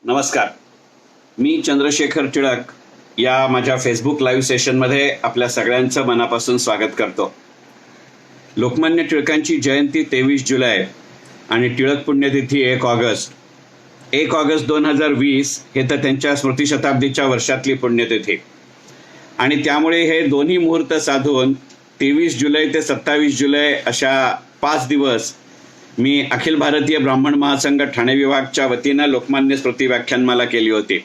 नमस्कार. मी चंद्रशेखर टिळक या माझ्या फेसबुक लाईव्ह सेशनमध्ये आपल्या सगळ्यांचं मनापासून स्वागत करतो. लोकमान्य टिळकांची जयंती 23 जुलै आणि टिळक पुण्यतिथी 1 ऑगस्ट. 1 ऑगस्ट 2020 हे तर त्यांच्या स्मृतिशताब्दीच्या वर्षातली पुण्यतिथी आणि त्यामुळे हे दोन्ही मुहूर्त साधून 23 जुलै ते 27 जुलै अशा 5 दिवस मी अखिल भारतीय ब्राह्मण महासंघ ठाणे विभागच्या वतीनं लोकमान्य स्मृती व्याख्यानमाला केली होती.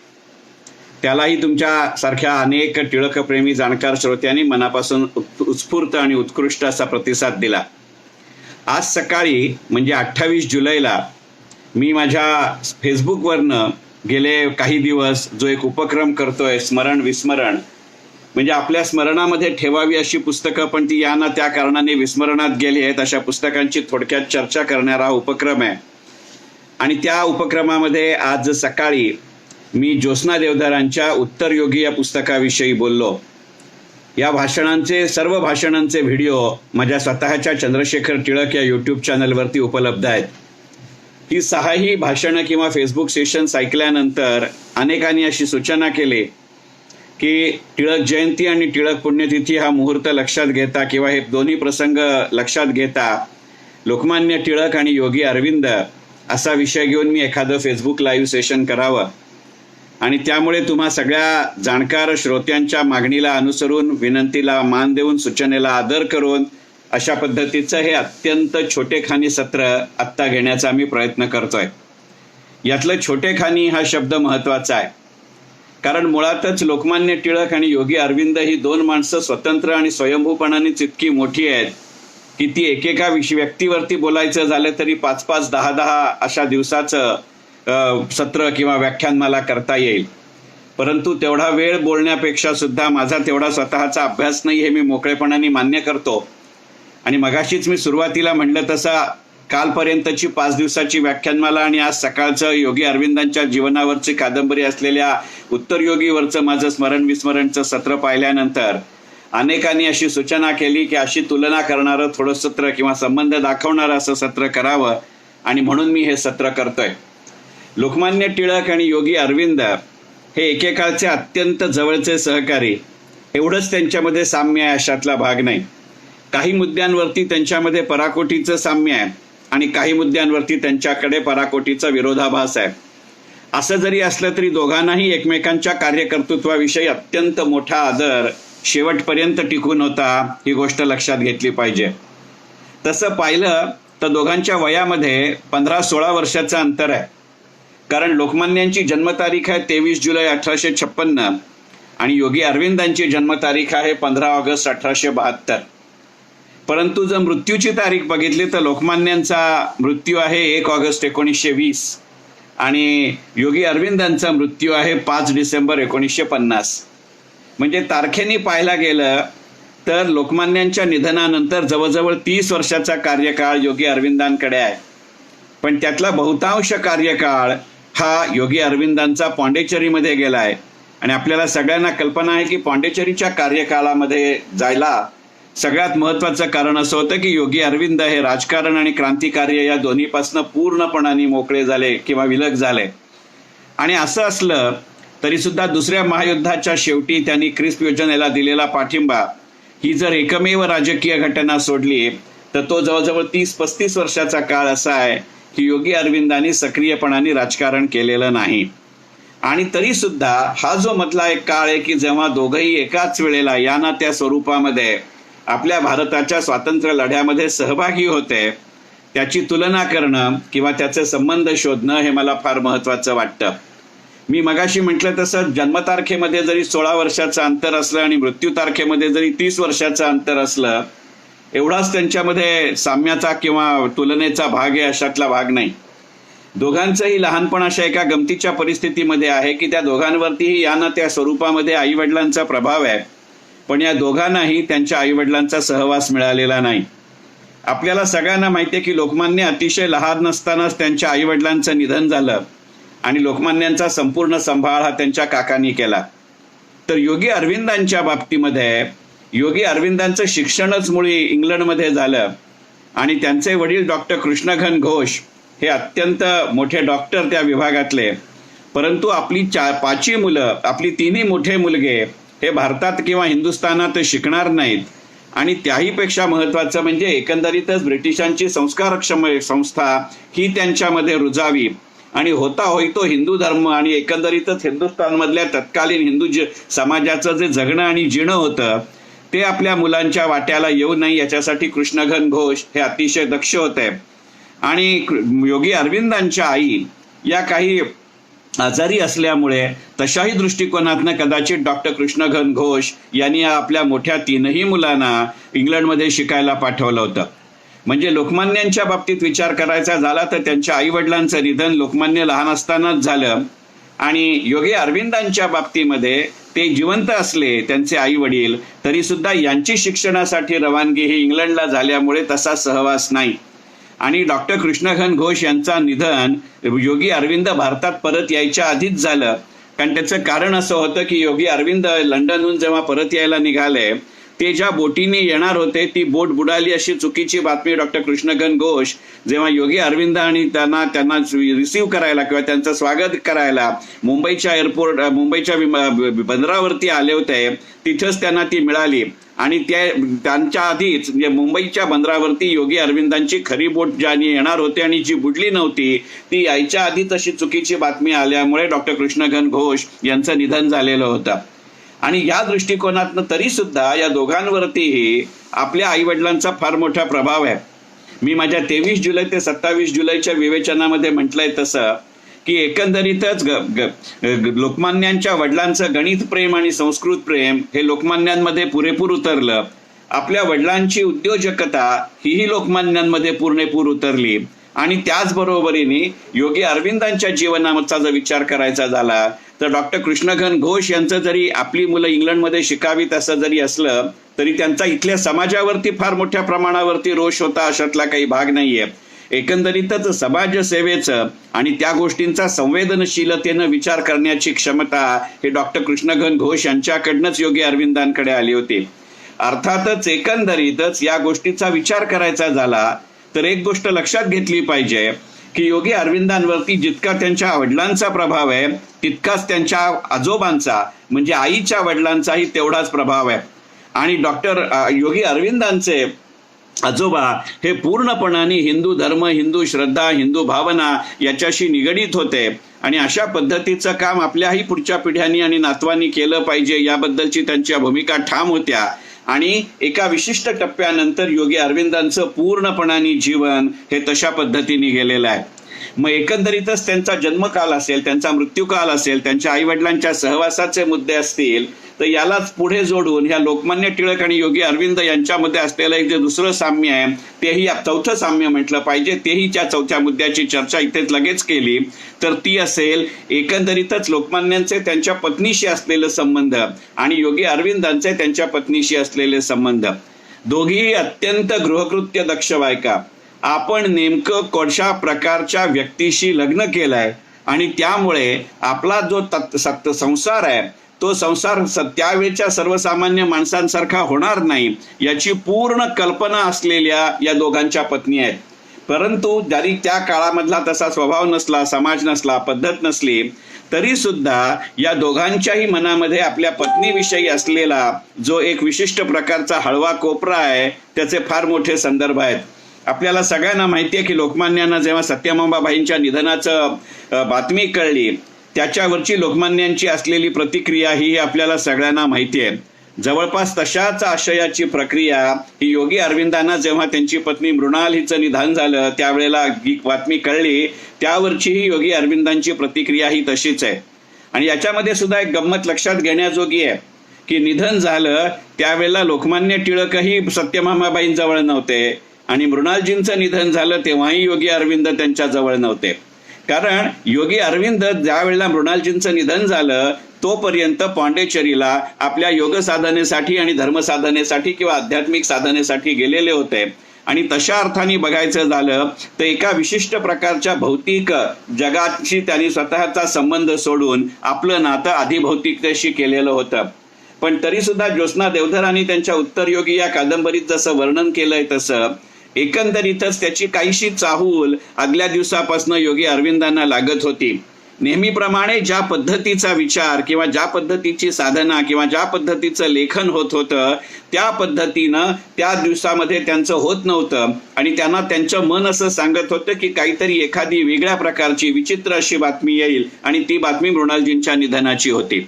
त्यालाही तुमच्यासारख्या अनेक टिळकप्रेमी जाणकार श्रोत्यांनी मनापासून उत्स्फूर्त आणि उत्कृष्ट असा प्रतिसाद दिला. आज सकाळी म्हणजे 28 जुलैला मी माझ्या फेसबुकवरनं गेले काही दिवस जो एक उपक्रम करतोय, स्मरण विस्मरण, म्हणजे आपल्या स्मरणामध्ये ठेवावी अशी पुस्तकं पण ती या ना त्या कारणाने विस्मरणात गेली आहेत अशा पुस्तकांची थोडक्यात चर्चा करणारा हा उपक्रम आहे. आणि त्या उपक्रमामध्ये आज सकाळी मी ज्योत्स्ना देवधरांच्या उत्तरयोगी या पुस्तकाविषयी बोललो. या सर्व भाषणांचे व्हिडिओ माझ्या स्वतःच्या चंद्रशेखर टिळक या यूट्यूब चॅनलवरती उपलब्ध आहेत. ही 6ही भाषणं किंवा फेसबुक सेशन्स ऐकल्यानंतर अनेकांनी अशी सूचना केली की टिळक जयंती आणि टिळक पुण्यतिथी हा मुहूर्त लक्षात घेता किंवा हे दोन्ही प्रसंग लक्षात घेता लोकमान्य टिळक आणि योगी अरविंद असा विषय घेऊन मी एखादं फेसबुक लाईव्ह सेशन करावं. आणि त्यामुळे तुम्हा सगळ्या जाणकार श्रोत्यांच्या मागणीला अनुसरून, विनंतीला मान देऊन, सूचनेला आदर करून अशा पद्धतीचं हे अत्यंत छोटेखानी सत्र आत्ता घेण्याचा मी प्रयत्न करतोय. यातलं छोटेखानी हा शब्द महत्वाचा आहे, कारण मुळातच लोकमान्य टिळक आणि योगी अरविंद ही दोन माणसं स्वतंत्र आणि स्वयंभूपणानेच इतकी मोठी आहेत की ती एकेका व्यक्तीवरती बोलायचं झालं तरी 5-5, 10-10 अशा दिवसाचं सत्र किंवा व्याख्यानमाला करता येईल. परंतु तेवढा वेळ बोलण्यापेक्षा सुद्धा माझा तेवढा स्वतःचा अभ्यास नाही हे मी मोकळेपणाने मान्य करतो. आणि मगाशीच मी सुरुवातीला म्हणलं तसा कालपर्यंतची 5 दिवसाची व्याख्यानमाला आणि आज सकाळचं योगी अरविंदांच्या जीवनावरची कादंबरी असलेल्या उत्तरयोगीवरचं माझं स्मरण विस्मरणचं सत्र पाहिल्यानंतर अनेकांनी अशी सूचना केली की अशी तुलना करणारं थोडं सत्र किंवा संबंध दाखवणारं असं सत्र करावं, आणि म्हणून मी हे सत्र करतोय. लोकमान्य टिळक आणि योगी अरविंद हे एकेकाळचे अत्यंत जवळचे सहकारी, एवढंच त्यांच्यामध्ये साम्य आहे अशातला भाग नाही. काही मुद्द्यांवरती त्यांच्यामध्ये पराकोटीचं साम्य आहे आणि काही मुद्द्यांवरती त्यांच्याकडे पराकोटीचा विरोधाभास आहे. असं जरी असलं तरी दोघांनाही एकमेकांच्या कार्यकर्तृत्वाविषयी अत्यंत मोठा आदर शेवटपर्यंत टिकून होता, ही गोष्ट लक्षात घेतली पाहिजे. तसं पाहिलं तर दोघांच्या वयामध्ये 15-16 वर्षाचं अंतर आहे. कारण लोकमान्यांची जन्मतारीख आहे 23 जुलै 1856 आणि योगी अरविंदांची जन्मतारीख आहे 15 ऑगस्ट 1872. परंतु जर मृत्यूची तारीख बघितली तर लोकमान्यांचा मृत्यू आहे 1 ऑगस्ट 1920 आणि योगी अरविंदांचा मृत्यू आहे 5 डिसेंबर 1950. म्हणजे तारखेने पाहायला गेलं तर लोकमान्यांच्या निधनानंतर जवळजवळ 30 वर्षाचा कार्यकाळ योगी अरविंदांकडे आहे. पण त्यातला बहुतांश कार्यकाळ हा योगी अरविंदांचा पॉंडिचेरीमध्ये गेला आहे. आणि आपल्याला सगळ्यांना कल्पना आहे की पॉंडिचेरीच्या कार्यकाळामध्ये जायला सगळ्यात महत्वाचं कारण असं होतं की योगी अरविंद हे राजकारण आणि क्रांतिकार्य या दोन्हीपासून पूर्णपणाने मोकळे झाले किंवा विलग झाले. आणि असं असलं तरी सुद्धा दुसऱ्या महायुद्धाच्या शेवटी त्यांनी क्रिस्प योजनेला दिलेला पाठिंबा ही जर एकमेव राजकीय घटना सोडली तर तो जवळजवळ 30-35 वर्षाचा काळ असा आहे की योगी अरविंदांनी सक्रियपणाने राजकारण केलेलं नाही. आणि तरी सुद्धा हा जो मधला एक काळ आहे की जेव्हा दोघंही एकाच वेळेला या ना त्या स्वरूपामध्ये आपल्या भारताच्या स्वातंत्र्य लढ्यामध्ये सहभागी होते, त्याची तुलना करणं किंवा त्याचे संबंध शोधणं हे मला फार महत्वाचं वाटतं. मी मगाशी म्हटलं तसं जन्मतारखेमध्ये जरी 16 वर्षाचं अंतर असलं आणि मृत्यू तारखेमध्ये जरी 30 वर्षाचं अंतर असलं, एवढाच त्यांच्यामध्ये साम्याचा किंवा तुलनेचा भाग आहे अशातला भाग नाही. दोघांचंही लहानपण अशा एका गमतीच्या परिस्थितीमध्ये आहे की त्या दोघांवरतीही या ना त्या स्वरूपामध्ये आईवडिलांचा प्रभाव आहे, पण या दोघांनाही त्यांच्या आईवडिलांचा सहवास मिळालेला नाही. आपल्याला सगळ्यांना माहिती आहे की लोकमान्य अतिशय लहान नसतानाच त्यांच्या आईवडिलांचं निधन झालं आणि लोकमान्यांचा संपूर्ण सांभाळ हा त्यांच्या काकांनी केला. तर योगी अरविंदांच्या बाबतीमध्ये योगी अरविंदांचं शिक्षणच मुळी इंग्लंडमध्ये झालं आणि त्यांचे वडील डॉक्टर कृष्णघन घोष हे अत्यंत मोठे डॉक्टर त्या विभागातले, परंतु आपली पाचही मुलं, आपली तिन्ही मोठे मुलगे हे भारतात किंवा हिंदुस्थानात शिकणार नाहीत. आणि त्याहीपेक्षा महत्वाचं म्हणजे एकंदरीतच ब्रिटिशांची संस्कारक्षम संस्था ही त्यांच्यामध्ये रुजावी आणि होता होईतो हिंदू धर्म आणि एकंदरीतच हिंदुस्थानमधल्या तत्कालीन हिंदू समाजाचं जे जगणं आणि जिणं होतं ते आपल्या मुलांच्या वाट्याला येऊ नये याच्यासाठी कृष्णगन घोष हे अतिशय दक्ष होते. आणि योगी अरविंदांच्या आई या काही आजारी असल्यामुळे तशाही दृष्टिकोनातनं कदाचित डॉक्टर कृष्णगन घोष यांनी आपल्या मोठ्या तीनही मुलांना इंग्लंडमध्ये शिकायला पाठवलं होतं. म्हणजे लोकमान्यांच्या बाबतीत विचार करायचा झाला तर त्यांच्या आई वडिलांचं निधन लोकमान्य लहान असतानाच झालं. आणि योगी अरविंदांच्या बाबतीमध्ये ते जिवंत असले त्यांचे आई वडील तरी सुद्धा यांची शिक्षणासाठी रवानगी ही इंग्लंडला झाल्यामुळे तसा सहवास नाही. आणि डॉक्टर कृष्णगन घोष यांचं निधन योगी अरविंद भारतात परत यायच्या आधीच झालं. कारण त्याचं कारण असं होतं की योगी अरविंद लंडनहून जेव्हा परत यायला निघाले ते ज्या बोटीने येणार होते ती बोट बुडाली अशी चुकीची बातमी डॉक्टर कृष्णगन घोष जेव्हा योगी अरविंद आणि त्यांना रिसीव्ह करायला किंवा त्यांचं स्वागत करायला मुंबईच्या बंदरावरती आले होते तिथंच त्यांना ती मिळाली. आणि त्यांच्या आधीच म्हणजे मुंबईच्या बंदरावरती योगी अरविंदांची खरी बोट ज्याने येणार होते आणि जी बुडली नव्हती ती यायच्या आधीच अशी चुकीची बातमी आल्यामुळे डॉक्टर कृष्णगन घोष यांचं निधन झालेलं होतं. आणि या दृष्टिकोनातनं तरी सुद्धा या दोघांवरतीही आपल्या आई वडिलांचा फार मोठा प्रभाव आहे. मी माझ्या 23 जुलै ते 27 जुलैच्या विवेचनामध्ये म्हटलंय तसं की एकंदरीतच लोकमान्यांच्या वडिलांचं गणित प्रेम आणि संस्कृत प्रेम हे लोकमान्यांमध्ये पुरेपूर उतरलं. आपल्या वडिलांची उद्योजकता ही लोकमान्यांमध्ये पुरेपूर उतरली. आणि त्याचबरोबरीने योगी अरविंदांच्या जीवनाचा जर विचार करायचा झाला तर डॉक्टर कृष्णगन घोष यांचं जरी आपली मुलं इंग्लंडमध्ये शिकावीत असं जरी असलं तरी त्यांचा इथल्या समाजावरती फार मोठ्या प्रमाणावरती रोष होता अशातला काही भाग नाहीये. एकंदरीतच समाजसेवेचं आणि त्या गोष्टींचा संवेदनशीलतेनं विचार करण्याची क्षमता हे डॉक्टर कृष्णगन घोष यांच्याकडनंच योगी अरविंदांकडे आली होती. अर्थातच एकंदरीतच या गोष्टीचा विचार करायचा झाला तर एक गोष्ट लक्षात घेतली पाहिजे की योगी अरविंदांवरती जितका त्यांच्या वडिलांचा प्रभाव आहे तितकाच त्यांच्या आजोबांचा म्हणजे आईच्या वडिलांचाही तेवढाच प्रभाव आहे. आणि डॉक्टर योगी अरविंदांचे आजोबा हे पूर्णपणाने हिंदू धर्म, हिंदू श्रद्धा, हिंदू भावना याच्याशी निगडीत होते. आणि अशा पद्धतीचं काम आपल्याही पुढच्या पिढ्यांनी आणि नातवांनी केलं पाहिजे याबद्दलची त्यांच्या भूमिका ठाम होत्या. आणि एका विशिष्ट टप्प्यानंतर योगी अरविंदांचं पूर्णपणाने जीवन हे तशा पद्धतीने गेलेलं आहे. मग एकंदरीतच त्यांचा जन्मकाल असेल, त्यांचा मृत्यूकाल असेल, त्यांच्या आई वडिलांच्या सहवासाचे मुद्दे असतील तर यालाच पुढे जोडून ह्या लोकमान्य टिळक आणि योगी अरविंद यांच्यामध्ये असलेलं एक जे दुसरं साम्य आहे तेही चौथं साम्य म्हटलं पाहिजे, तेही त्या चौथ्या मुद्द्याची चर्चा इथेच लगेच केली तर ती असेल एकंदरीतच लोकमान्यांचे त्यांच्या पत्नीशी असलेले संबंध आणि योगी अरविंदांचे त्यांच्या पत्नीशी असलेले संबंध. दोघीही अत्यंत गृहकृत्य दक्ष बायका. आपण नेमकं कोणत्या प्रकारच्या व्यक्तीशी लग्न केलंय आणि त्यामुळे आपला जो संसार आहे तो संसार त्यावेळच्या सर्वसामान्य माणसांसारखा होणार नाही याची पूर्ण कल्पना असलेल्या या दोघांच्या पत्नी आहेत. परंतु जरी त्या काळामधला तसा स्वभाव नसला, समाज नसला, पद्धत नसली तरी सुद्धा या दोघांच्याही मनामध्ये आपल्या पत्नीविषयी असलेला जो एक विशिष्ट प्रकारचा हळवा कोपरा आहे त्याचे फार मोठे संदर्भ आहेत. आपल्याला सगळ्यांना माहिती आहे की लोकमान्यांना जेव्हा सत्यमांबाबाईंच्या निधनाचं बातमी कळली त्याच्यावरची लोकमान्यांची असलेली प्रतिक्रिया ही आपल्याला सगळ्यांना माहिती आहे. जवळपास तशाच आशयाची प्रक्रिया ही योगी अरविंदांना जेव्हा त्यांची पत्नी मृणाल हिचं निधन झालं त्यावेळेला ही बातमी कळली त्यावरचीही योगी अरविंदांची प्रतिक्रिया ही तशीच आहे. आणि याच्यामध्ये सुद्धा एक गंमत लक्षात घेण्याजोगी आहे की निधन झालं त्यावेळेला लोकमान्य टिळकही सत्यभामाबाईंजवळ नव्हते आणि मृणालजींचं निधन झालं तेव्हाही योगी अरविंद त्यांच्या जवळ नव्हते. कारण योगी अरविंद ज्या वेळेला मृणालजींचं निधन झालं तोपर्यंत पॉंडेचेरीला आपल्या योग साधनेसाठी आणि धर्मसाधनेसाठी किंवा आध्यात्मिक साधनेसाठी गेलेले होते. आणि तशा अर्थाने बघायचं झालं तर एका विशिष्ट प्रकारच्या भौतिक जगाशी त्यांनी स्वतःचा संबंध सोडून आपलं नातं अधिभौतिकतेशी केलेलं होतं. पण तरी सुद्धा ज्योत्स्ना देवधरांनी त्यांच्या उत्तरयोगी या कादंबरीत जसं वर्णन केलंय तसं एकंदरीतच त्याची काहीशी चाहूल आदल्या दिवसापासून योगी अरविंदांना लागत होती नेहमीप्रमाणे ज्या पद्धतीचा विचार किंवा ज्या पद्धतीची साधना किंवा ज्या पद्धतीचं लेखन होत होतं त्या पद्धतीनं त्या दिवसामध्ये त्यांचं होत नव्हतं आणि त्यांना त्यांचं मन असं सांगत होतं की काहीतरी एखादी वेगळ्या प्रकारची विचित्र अशी बातमी येईल आणि ती बातमी मृणालजींच्या निधनाची होती.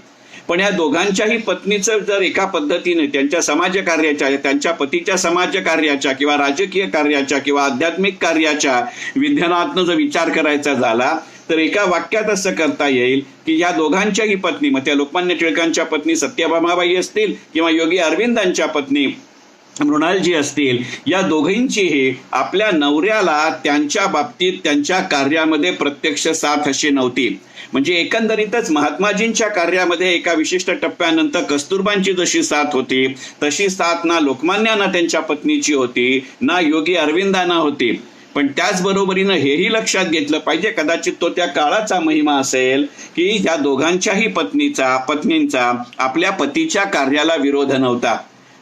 पण या दोघांच्याही पत्नीचं जर एका पद्धतीने त्यांच्या समाजकार्याच्या, त्यांच्या पतीच्या समाजकार्याच्या किंवा राजकीय कार्याच्या किंवा आध्यात्मिक कार्याच्या विधानातनं जर विचार करायचा झाला तर एका वाक्यात असं करता येईल की या दोघांच्याही पत्नी, मग त्या लोकमान्य टिळकांच्या पत्नी सत्यभामाबाई असतील किंवा योगी अरविंदांच्या पत्नी मृणालजी असतील, या दोघींचीही आपल्या नवऱ्याला त्यांच्या बाबतीत त्यांच्या कार्यामध्ये प्रत्यक्ष साथ अशी नव्हती. म्हणजे एकंदरीतच महात्माजींच्या कार्यामध्ये एका विशिष्ट टप्प्यानंतर कस्तुरबांची जशी साथ होती तशी साथ ना लोकमान्यांना त्यांच्या पत्नीची होती ना योगी अरविंदांना होती. पण त्याचबरोबरीनं हेही लक्षात घेतलं पाहिजे, कदाचित तो त्या काळाचा महिमा असेल की या दोघांच्याही पत्नींचा आपल्या पतीच्या कार्याला विरोध नव्हता.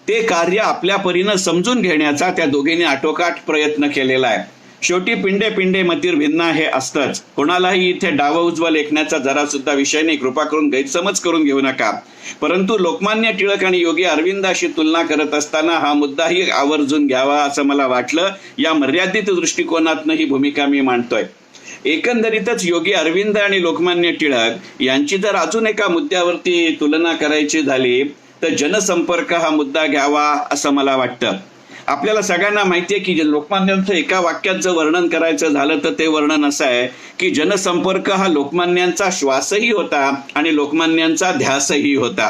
ते कार्य आपल्या परीनं समजून घेण्याचा त्या दोघींनी आटोकाट प्रयत्न केलेला आहे. शेवटी पिंडे पिंडे मतीर भिन्ना हे असतंच. कोणालाही इथे डाव उजवा लेखण्याचा जरा सुद्धा विषय नाही, कृपा करून गैरसमज करून घेऊ नका. परंतु लोकमान्य टिळक आणि योगी अरविंदाशी तुलना करत असताना हा मुद्दाही आवर्जून घ्यावा असं मला वाटलं. या मर्यादित दृष्टिकोनातनं ही भूमिका मी मांडतोय. एकंदरीतच योगी अरविंद आणि लोकमान्य टिळक यांची जर अजून एका मुद्द्यावरती तुलना करायची झाली तर जनसंपर्क हा मुद्दा घ्यावा असं मला वाटतं. आपल्याला सगळ्यांना माहिती आहे की लोकमान्यांचं एका वाक्यात जर वर्णन करायचं झालं तर ते वर्णन असं आहे की जनसंपर्क हा लोकमान्यांचा श्वासही होता आणि लोकमान्यांचा ध्यासही होता.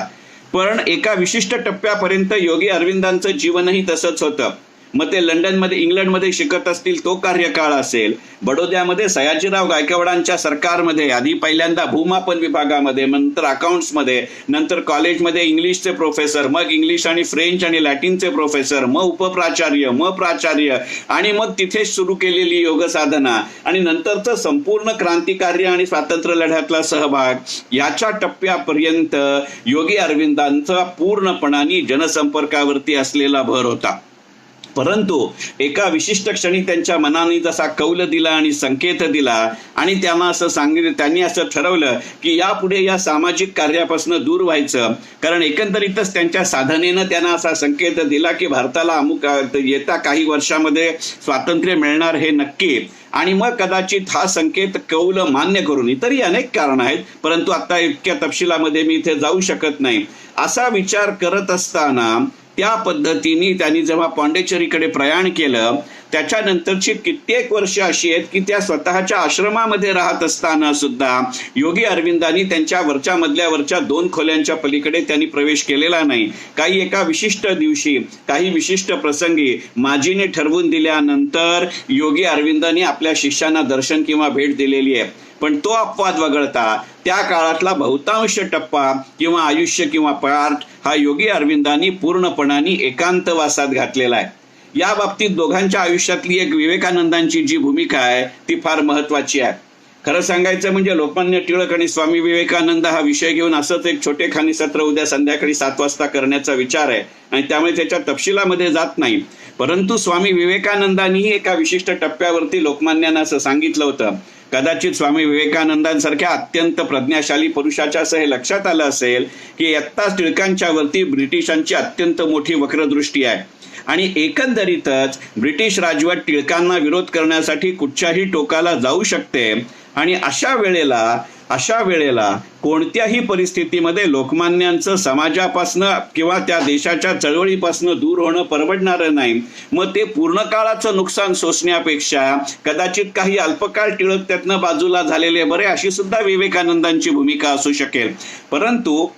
पण एका विशिष्ट टप्प्यापर्यंत योगी अरविंदांचं जीवनही तसंच होतं. मग ते लंडनमध्ये इंग्लंडमध्ये शिकत असतील तो कार्यकाळ असेल, बडोद्यामध्ये सयाजीराव गायकवाडांच्या सरकारमध्ये आधी पहिल्यांदा भूमापन विभागामध्ये, नंतर अकाउंट्समध्ये, नंतर कॉलेजमध्ये इंग्लिशचे प्रोफेसर, मग इंग्लिश आणि फ्रेंच आणि लॅटिनचे प्रोफेसर, मग उपप्राचार्य, मग प्राचार्य आणि मग तिथेच सुरू केलेली योग साधना आणि नंतरचं संपूर्ण क्रांतिकार्य आणि स्वातंत्र्य लढ्यातला सहभाग याच्या टप्प्यापर्यंत योगी अरविंदांचा पूर्णपणाने जनसंपर्कावरती असलेला भर होता. परंतु एका विशिष्ट क्षणी त्यांच्या मनाने जसा कौल दिला आणि संकेत दिला आणि त्यांनी असं ठरवलं की यापुढे या सामाजिक कार्यापासून दूर व्हायचं. कारण एकंदरीतच त्यांच्या साधनेनं त्यांना असा संकेत दिला की भारताला अमुक येत्या काही वर्षामध्ये स्वातंत्र्य मिळणार हे नक्की. आणि मग कदाचित हा संकेत कौल मान्य करून, इतरही अनेक कारण आहेत परंतु आता इतक्या तपशिलामध्ये मी इथे जाऊ शकत नाही, असा विचार करत असताना त्या पद्धतीने त्यांनी जेव्हा पॉंडिचेरीकडे प्रयाण केलं त्याच्यानंतरची कित्येक वर्ष अशी आहेत की त्या स्वतःच्या आश्रमामध्ये राहत असताना सुद्धा योगी अरविंदांनी त्यांच्या मधल्यावरच्या 2 खोल्यांच्या पलीकडे त्यांनी प्रवेश केलेला नाही. काही एका विशिष्ट दिवशी काही विशिष्ट प्रसंगी माजीने ठरवून दिल्यानंतर योगी अरविंदांनी आपल्या शिष्यांना दर्शन किंवा भेट दिलेली आहे. पण तो अपवाद वगळता त्या काळातला बहुतांश टप्पा किंवा आयुष्य किंवा पार्ट हा योगी अरविंदांनी पूर्णपणाने एकांतवासात घातलेला आहे. या बाबतीत दोघांच्या आयुष्यातली एक विवेकानंदांची जी भूमिका आहे ती फार महत्वाची आहे. खरं सांगायचं म्हणजे लोकमान्य टिळक आणि स्वामी विवेकानंद हा विषय घेऊन असंच एक छोटेखानी सत्र उद्या संध्याकाळी 7 वाजता करण्याचा विचार आहे आणि त्यामुळे त्याच्या तपशिलामध्ये जात नाही. परंतु स्वामी विवेकानंदांनीही एका विशिष्ट टप्प्यावरती लोकमान्यांना असं सांगितलं होतं. कदाचित स्वामी विवेकानंदांसारख्या अत्यंत प्रज्ञाशाली पुरुषाच्या असं हे लक्षात आलं असेल की आत्ताच टिळकांच्या वरती ब्रिटिशांची अत्यंत मोठी वक्रदृष्टी आहे आणि एकंदरीतच ब्रिटिश राजवट टिळकांना विरोध करण्यासाठी कुठच्याही टोकाला जाऊ शकते आणि अशा वेळेला कोणत्याही परिस्थितीमध्ये लोकमान्यांचं समाजापासनं किंवा त्या देशाच्या चळवळीपासनं दूर होणं परवडणारं नाही. मग ते पूर्ण काळाचं नुकसान सोसण्यापेक्षा कदाचित काही अल्पकाळ टिळक त्यातनं बाजूला झालेले बरे, अशी सुद्धा विवेकानंदांची भूमिका असू शकेल. परंतु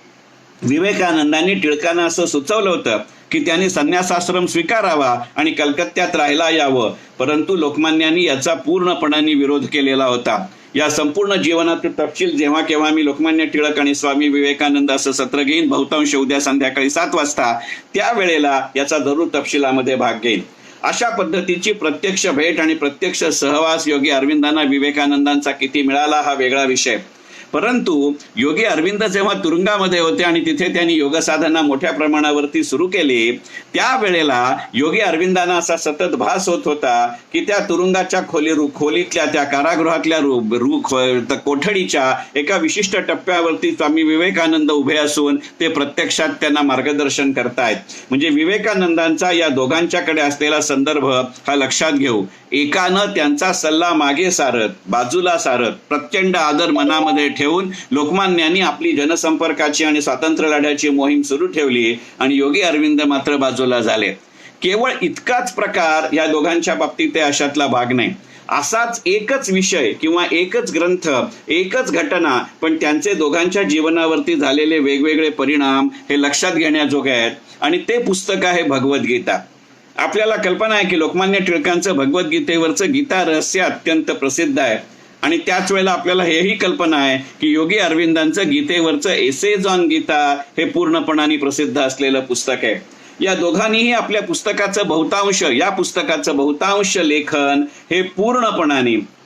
विवेकानंदांनी टिळकांना असं सुचवलं होतं की त्यांनी संन्यासाश्रम स्वीकारावा आणि कलकत्त्यात राहायला यावं, परंतु लोकमान्यांनी याचा पूर्णपणाने विरोध केलेला होता. या संपूर्ण जीवनातील तपशील जेव्हा केव्हा मी लोकमान्य टिळक आणि स्वामी विवेकानंद असं सत्र घेईन बहुतांश उद्या संध्याकाळी 7 वाजता, त्यावेळेला याचा जरूर तपशिलामध्ये भाग घेईन. अशा पद्धतीची प्रत्यक्ष भेट आणि प्रत्यक्ष सहवास योगी अरविंदांना विवेकानंदांचा किती मिळाला हा वेगळा विषय. परंतु योगी अरविंद जेव्हा तुरुंगामध्ये होते आणि तिथे त्यांनी योग साधना मोठ्या प्रमाणावरती सुरू केली, त्यावेळेला योगी अरविंदांना असा सतत भास होत होता की त्या तुरुंगाच्या खोलीतल्या त्या कारागृहातल्या कोठडीच्या एका विशिष्ट टप्प्यावरती स्वामी विवेकानंद उभे असून ते प्रत्यक्षात त्यांना मार्गदर्शन करतायत. म्हणजे विवेकानंदांचा या दोघांच्याकडे असलेला संदर्भ हा लक्षात घेऊ. एकानं त्यांचा सल्ला मागे सारत, बाजूला सारत, प्रचंड आदर मनामध्ये ठेवून लोकमान्यांनी आपली जनसंपर्काची आणि स्वातंत्र्य लढ्याची मोहीम सुरू ठेवली आणि योगी अरविंद मात्र बाजूला झाले. केवळ इतकाच प्रकार या दोघांच्या बाबतीत अशातला भाग नाही. असाच एकच विषय किंवा एकच ग्रंथ, एकच घटना, पण त्यांचे दोघांच्या जीवनावरती झालेले वेगवेगळे परिणाम हे लक्षात घेण्याजोगे आहेत. आणि ते पुस्तक आहे भगवद्गीता. आपल्याला कल्पना आहे की लोकमान्य टिळकांचं भगवद्गीतेवरचं गीता रहस्य अत्यंत प्रसिद्ध आहे. आणि त्याच वेळेला आपल्याला हेही कल्पना आहे की योगी अरविंदांचं गीतेवरचं एसेज ऑन गीता हे पूर्णपणाने प्रसिद्ध असलेलं पुस्तक आहे. या दोघांनीही आपल्या या पुस्तकाचं बहुतांश लेखन हे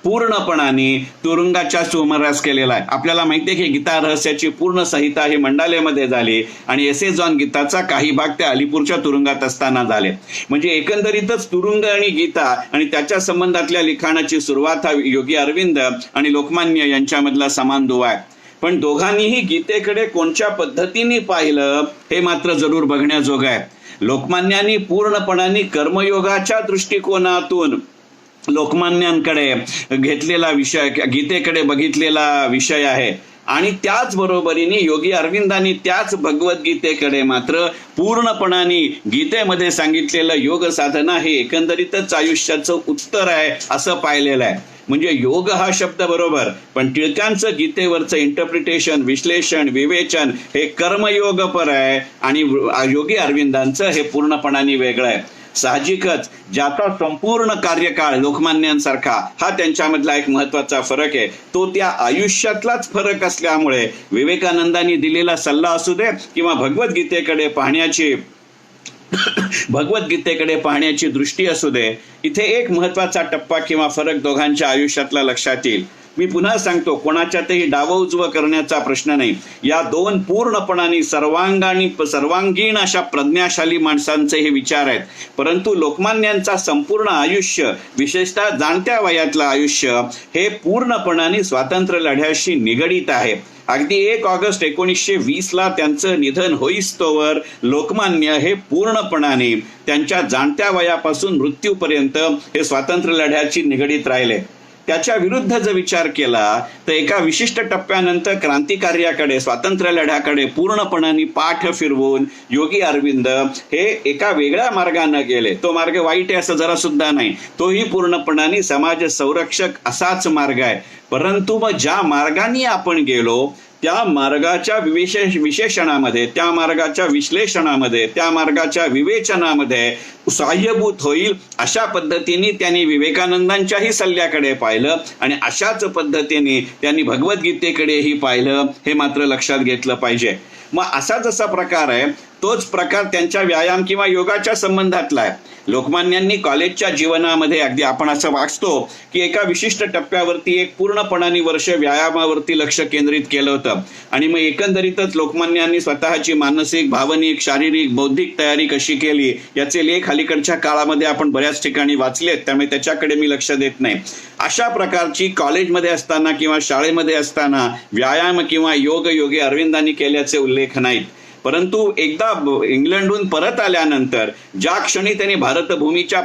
पूर्णपणाने तुरुंगाच्या सुमारास केलेला आहे. आपल्याला माहिती आहे की गीता रहस्याची पूर्ण संहिता ही मंडालेमध्ये झाली आणि एसेज ऑन गीताचा काही भाग त्या अलीपूरच्या तुरुंगात असताना झाले. म्हणजे एकंदरीतच तुरुंग आणि गीता आणि त्याच्या संबंधातल्या लिखाणाची सुरुवात हा योगी अरविंद आणि लोकमान्य यांच्यामधला समान दुवा आहे. पण दोघांनीही गीतेकडे कोणत्या पद्धतीने पाहिलं हे मात्र जरूर बघण्याजोगं आहे. लोकमान्यांनी पूर्णपणाने कर्मयोगाच्या दृष्टिकोनातून लोकमान्यांकडे घेतलेला विषय, गीतेकडे बघितलेला विषय आहे. आणि त्याच बरोबरीने योगी अरविंदांनी त्याच भगवद्गीतेकडे मात्र पूर्णपणाने गीतेमध्ये सांगितलेलं योग साधना हे एकंदरीतच आयुष्याचं उत्तर आहे असं पाहिलेलं आहे. म्हणजे योग हा शब्द बरोबर, पण टिळकांचं गीतेवरचं इंटरप्रिटेशन, विश्लेषण, विवेचन हे कर्मयोगपर आहे आणि योगी अरविंदांचं हे पूर्णपणाने वेगळं आहे. साहजिकच ज्याचा संपूर्ण कार्यकाळ लोकमान्यांसारखा हा त्यांच्यामधला एक महत्वाचा फरक आहे, तो त्या आयुष्यातलाच फरक असल्यामुळे विवेकानंदांनी दिलेला सल्ला असू दे किंवा भगवद्गीतेकडे पाहण्याची दृष्टी असू दे, इथे एक महत्वाचा टप्पा किंवा फरक दोघांच्या आयुष्यातला लक्षात येईल. मी पुन्हा सांगतो, कोणाच्यातही डावं उजवं करण्याचा प्रश्न नाही. या दोन पूर्णपणाने सर्वांगीण अशा प्रज्ञाशाली माणसांचे हे विचार आहेत. परंतु लोकमान्यांचा संपूर्ण आयुष्य, विशेषतः जाणत्या वयातलं आयुष्य हे पूर्णपणाने स्वातंत्र्य लढ्याशी निगडीत आहे. अगदी 1 ऑगस्ट 1920 त्यांचं निधन होईस्तोवर लोकमान्य हे पूर्णपणाने त्यांच्या जाणत्या वयापासून मृत्यूपर्यंत हे स्वातंत्र्य लढ्याची निगडीत राहिले. त्याच्या विरुद्ध जर विचार केला तर एका विशिष्ट टप्प्यानंतर क्रांतिकार्याकडे, स्वातंत्र्य लढ्याकडे पूर्णपणाने पाठ फिरवून योगी अरविंद हे एका वेगळ्या मार्गाने गेले. तो मार्ग वाईट आहे असं जरा सुद्धा नाही, तोही पूर्णपणाने समाज संरक्षक असाच मार्ग आहे. परंतु मग ज्या मार्गाने आपण गेलो त्या मार्गाच्या विशेषणामध्ये, त्या मार्गाच्या विश्लेषणामध्ये, त्या मार्गाच्या विवेचनामध्ये सहाय्यभूत होईल अशा पद्धतीने त्यांनी विवेकानंदांच्याही सल्ल्याकडे पाहिलं आणि अशाच पद्धतीने त्यांनी भगवद्गीतेकडेही पाहिलं, हे मात्र लक्षात घेतलं पाहिजे. मग असा जसा प्रकार आहे तोच प्रकार त्यांच्या व्यायाम किंवा योगाच्या संबंधातला आहे. लोकमान्यांनी कॉलेजच्या जीवनामध्ये अगदी आपण असं वाचतो की एका विशिष्ट टप्प्यावरती एक पूर्णपणाने वर्ष व्यायामावरती लक्ष केंद्रित केलं होतं आणि मग एकंदरीतच लोकमान्यांनी स्वतःची मानसिक, भावनिक, शारीरिक, बौद्धिक तयारी कशी केली याचे लेख अलीकडच्या काळामध्ये आपण बऱ्याच ठिकाणी वाचलेत, त्यामुळे त्याच्याकडे मी लक्ष देत नाही. अशा प्रकारची कॉलेजमध्ये असताना किंवा शाळेमध्ये असताना व्यायाम किंवा योग योगी अरविंदांनी केल्याचे उल्लेख नाहीत. परंतु एकदा इंग्लंडहून परत आल्यानंतर ज्या क्षणी त्यांनी भारतभूमीच्या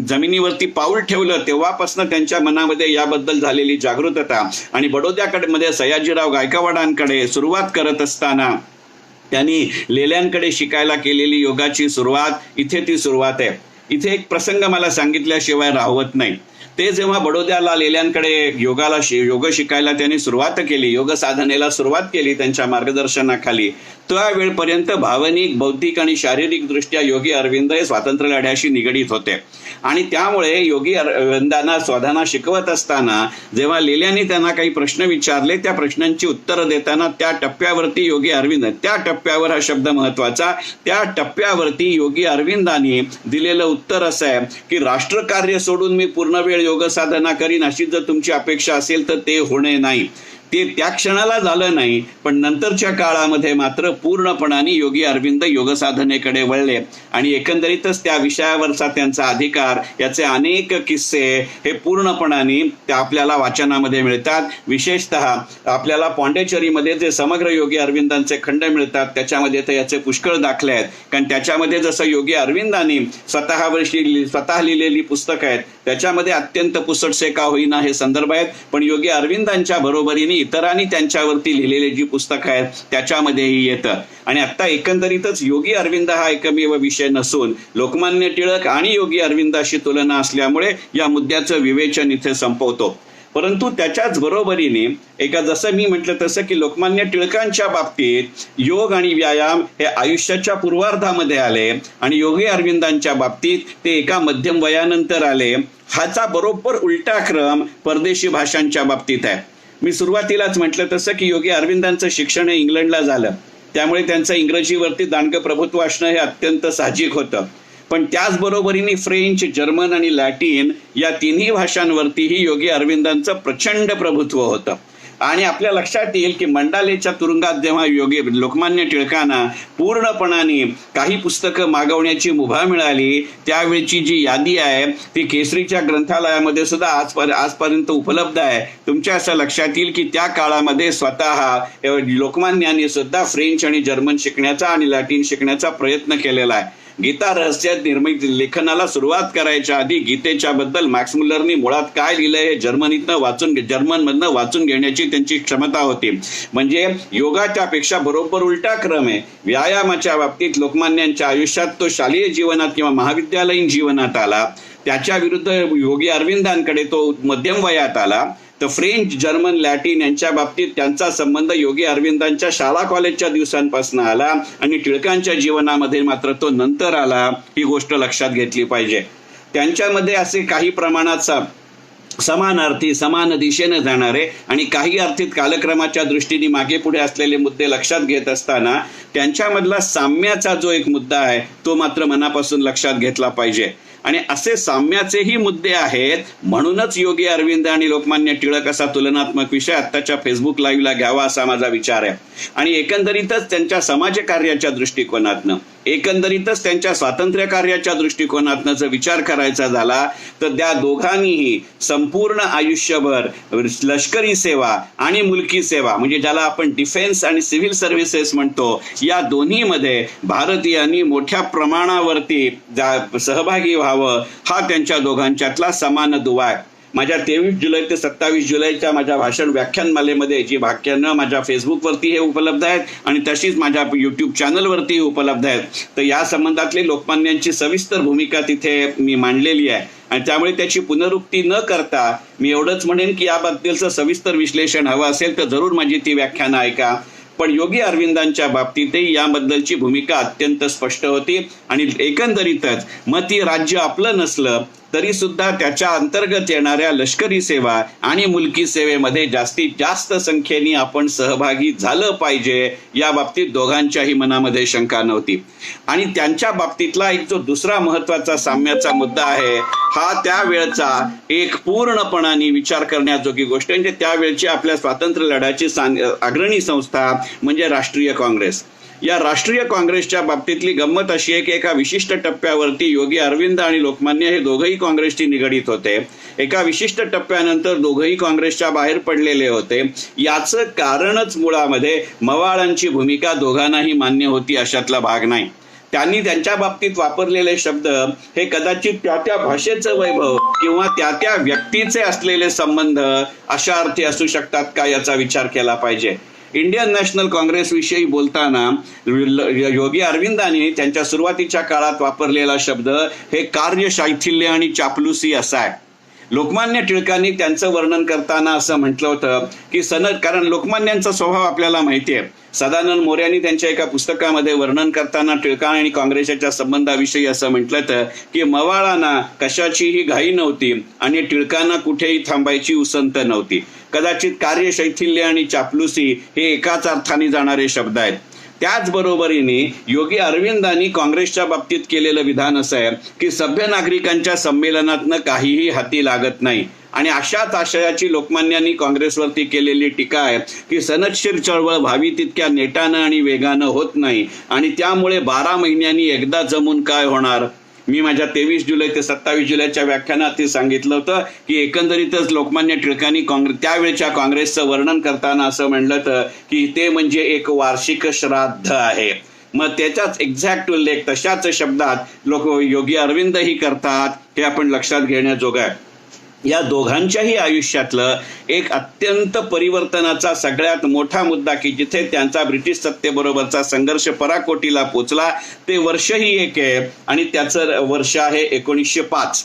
जमिनीवरती पाऊल ठेवलं तेव्हापासून त्यांच्या मनामध्ये याबद्दल झालेली जागृतता आणि बडोद्याकडे सयाजीराव गायकवाडांकडे सुरुवात करत असताना त्यांनी लेल्यांकडे शिकायला केलेली योगाची सुरुवात, इथे ती सुरुवात आहे. इथे एक प्रसंग मला सांगितल्याशिवाय राहवत नाही. ते जेव्हा बडोद्याला लेल्यांकडे योग शिकायला त्यांनी सुरुवात केली, योग साधनेला सुरुवात केली त्यांच्या मार्गदर्शनाखाली, त्यावेळपर्यंत भावनिक, बौद्धिक आणि शारीरिक दृष्ट्या योगी अरविंद हे स्वातंत्र्य लढ्याशी निगडीत होते. आणि त्यामुळे योगी अरविंदांना साधना शिकवत असताना जेव्हा लेल्यांनी त्यांना काही प्रश्न विचारले, त्या प्रश्नांची उत्तरं देताना त्या टप्प्यावरती योगी अरविंद, त्या टप्प्यावर हा शब्द महत्वाचा, त्या टप्प्यावरती योगी अरविंदांनी दिलेलं उत्तर असं आहे की राष्ट्रकार्य सोडून मी पूर्ण वेळ योग साधना करीन अशी जर तुमची अपेक्षा असेल तर ते होणे नाही. ते त्या क्षणाला झालं नाही, पण नंतरच्या काळामध्ये मात्र पूर्णपणाने योगी अरविंद योगसाधनेकडे वळले आणि एकंदरीतच त्या विषयावरचा त्यांचा अधिकार, याचे अनेक किस्से हे पूर्णपणाने त्या आपल्याला वाचनामध्ये मिळतात. विशेषतः आपल्याला पॉंडेचेरीमध्ये जे समग्र योगी अरविंदांचे खंड मिळतात त्याच्यामध्ये तर याचे पुष्कळ दाखले आहेत. कारण त्याच्यामध्ये जसं योगी अरविंदांनी स्वतः लिहिलेली पुस्तकं आहेत त्याच्यामध्ये अत्यंत पुसटसे का होईना हे संदर्भ आहेत, पण योगी अरविंदांच्या बरोबरीने इतरांनी त्यांच्यावरती लिहिलेली जी पुस्तकं आहेत त्याच्यामध्येही येतं. आणि आता एकंदरीतच योगी अरविंद हा एकमेव विषय नसून लोकमान्य टिळक आणि योगी अरविंदाशी तुलना असल्यामुळे या मुद्द्याचं विवेचन इथे संपवतो. परंतु त्याच्याच बरोबरीने जसं मी म्हटलं तसं की लोकमान्य टिळकांच्या बाबतीत योग आणि व्यायाम हे आयुष्याच्या पूर्वार्धामध्ये आले आणि योगी अरविंदांच्या बाबतीत ते एका मध्यम वयानंतर आले. ह्याचा बरोबर उलटा क्रम परदेशी भाषांच्या बाबतीत आहे. मी सुरुवातीलाच म्हटलं तसं की योगी अरविंदांचं शिक्षण हे इंग्लंडला झालं, त्यामुळे त्यांचं इंग्रजीवरती दांडगं प्रभुत्व असणं हे अत्यंत साहजिक होतं. पण त्याचबरोबरीने फ्रेंच, जर्मन आणि लॅटिन या तिन्ही भाषांवरतीही योगी अरविंदांचं प्रचंड प्रभुत्व होतं. आणि आपल्या लक्षात येईल की मंडालेच्या तुरुंगात जेव्हा लोकमान्य टिळकांना पूर्णपणाने काही पुस्तकं मागवण्याची मुभा मिळाली, त्यावेळची जी यादी आहे ती केसरीच्या ग्रंथालयामध्ये सुद्धा आजपर्यंत उपलब्ध आहे. तुमच्या असं लक्षात येईल की त्या काळामध्ये स्वतः लोकमान्यांनी सुद्धा फ्रेंच आणि जर्मन शिकण्याचा आणि लॅटिन शिकण्याचा प्रयत्न केलेला आहे. गीता रहस्य लेखनाला सुरुवात करायच्या आधी गीतेच्या बद्दल मॅक्स मुलरनी मुळात काय लिहिलंय हे जर्मनमधनं वाचून घेण्याची त्यांची क्षमता होती. म्हणजे योगाच्या पेक्षा बरोबर उलटा क्रम आहे. व्यायामाच्या बाबतीत लोकमान्यांच्या आयुष्यात तो शालेय जीवनात किंवा महाविद्यालयीन जीवनात आला, त्याच्या विरुद्ध योगी अरविंदांकडे तो मध्यम वयात आला. तर फ्रेंच, जर्मन, लॅटिन यांच्या बाबतीत त्यांचा संबंध योगी अरविंदांच्या शाळा कॉलेजच्या दिवसांपासून आला आणि टिळकांच्या जीवनामध्ये मात्र तो नंतर आला. ही गोष्ट लक्षात घेतली पाहिजे. त्यांच्यामध्ये असे काही प्रमाणात समानार्थी, समान दिशेने जाणारे आणि काही अर्थीत कालक्रमाच्या दृष्टीने मागे पुढे असलेले मुद्दे लक्षात घेत असताना त्यांच्यामधला साम्याचा जो एक मुद्दा आहे तो मात्र मनापासून लक्षात घेतला पाहिजे. आणि असे साम्याचेही मुद्दे आहेत, म्हणूनच योगी अरविंद आणि लोकमान्य टिळक असा तुलनात्मक विषय आत्ताच्या फेसबुक लाईव्हला घ्यावा असा माझा विचार आहे. आणि एकंदरीतच त्यांच्या समाजकार्याच्या दृष्टिकोनातनं, एकंदरीतच त्यांच्या स्वातंत्र्य कार्याच्या दृष्टिकोनातनं जर विचार करायचा झाला तर त्या दोघांनीही संपूर्ण आयुष्यभर लष्करी सेवा आणि मुलकी सेवा, म्हणजे ज्याला आपण डिफेन्स आणि सिव्हिल सर्व्हिसेस म्हणतो, या दोन्हीमध्ये भारतीयांनी मोठ्या प्रमाणावरती सहभागी व्हावं हा त्यांच्या दोघांच्यातला समान दुवा आहे. माझ्या 23 जुलै ते 27 जुलैच्या माझ्या भाषण व्याख्यानमालेमध्ये जी व्याख्यानं माझ्या फेसबुकवरती हे उपलब्ध आहेत आणि तशीच माझ्या युट्यूब चॅनलवरती उपलब्ध आहेत. तर या संबंधातली लोकमान्यांची सविस्तर भूमिका तिथे मी मांडलेली आहे आणि त्यामुळे त्याची पुनरुक्ती न करता मी एवढंच म्हणेन की याबद्दलचं सविस्तर विश्लेषण हवं असेल तर जरूर माझी ती व्याख्यानं ऐका. पण योगी अरविंदांच्या बाबतीतही याबद्दलची भूमिका अत्यंत स्पष्ट होती आणि एकंदरीतच मग ती राज्य आपलं नसलं तरी सुद्धा त्याच्या अंतर्गत येणाऱ्या लष्करी सेवा आणि मुलकी सेवेमध्ये जास्तीत जास्त संख्येने आपण सहभागी झालं पाहिजे या बाबतीत दोघांच्याही मनामध्ये शंका नव्हती. आणि त्यांच्या बाबतीतला एक जो दुसरा महत्वाचा साम्याचा मुद्दा आहे हा त्यावेळचा एक पूर्णपणाने विचार करण्याजोगी गोष्ट म्हणजे त्यावेळची आपल्या स्वातंत्र्य लढ्याची अग्रणी संस्था म्हणजे राष्ट्रीय काँग्रेस. या राष्ट्रीय काँग्रेसच्या बाबतीतली गंमत अशी आहे की एका विशिष्ट टप्प्यावरती योगी अरविंद आणि लोकमान्य हे दोघंही काँग्रेसशी निगडीत होते. एका विशिष्ट टप्प्यानंतर दोघंही काँग्रेसच्या बाहेर पडलेले होते. याचं कारणच मुळामध्ये मवाळांची भूमिका दोघांनाही मान्य होती अशातला भाग नाही. त्यांनी त्यांच्या बाबतीत वापरलेले शब्द हे कदाचित त्या भाषेचं वैभव किंवा त्या व्यक्तीचे असलेले संबंध अशा अर्थी असू शकतात का याचा विचार केला पाहिजे. इंडियन नॅशनल काँग्रेस विषयी बोलताना योगी अरविंदांनी त्यांच्या सुरुवातीच्या काळात वापरलेला शब्द हे कार्यशैथिल्य आणि चापलुसी असा आहे. लोकमान्य टिळकांनी त्यांचं वर्णन करताना असं म्हटलं होतं की कारण लोकमान्यांचा स्वभाव आपल्याला माहिती आहे. सदानंद मोऱ्यांनी त्यांच्या एका पुस्तकामध्ये वर्णन करताना टिळका आणि काँग्रेसच्या संबंधाविषयी असं म्हटलं होतं की मवाळांना कशाचीही घाई नव्हती आणि टिळकांना कुठेही थांबायची उसंत नव्हती. कदाचित कार्यशैथिल्य आणि चापलुसी हे एकाच अर्थाने जाणारे शब्द आहेत. त्याचबरोबरीने योगी अरविंदांनी काँग्रेसच्या बाबतीत केलेलं विधान असं आहे की सभ्य नागरिकांच्या संमेलनातनं काहीही हाती लागत नाही. आणि अशाच आशयाची लोकमान्यांनी काँग्रेसवरती केलेली टीका आहे की सनदशीर चळवळ व्हावी तितक्या नेटानं आणि वेगानं होत नाही आणि त्यामुळे 12 महिन्यांनी एकदा जमून काय होणार. मी माझ्या 23 जुलै ते 27 जुलैच्या व्याख्यानात सांगितलं होतं की एकंदरीतच लोकमान्य टिळकांनी त्यावेळच्या काँग्रेसचं वर्णन करताना असं म्हणलं होतं की ते म्हणजे एक वार्षिक श्राद्ध आहे. मग त्याचाच एक्झॅक्ट उल्लेख तशाच शब्दात योगी अरविंदही करतात हे आपण लक्षात घेण्याजोगं आहे. या दोघांच्याही आयुष्यातलं एक अत्यंत परिवर्तनाचा सगळ्यात मोठा मुद्दा की जिथे त्यांचा ब्रिटिश सत्तेबरोबरचा संघर्ष पराकोटीला पोचला ते वर्षही एक आहे आणि त्याचं वर्ष आहे 1905.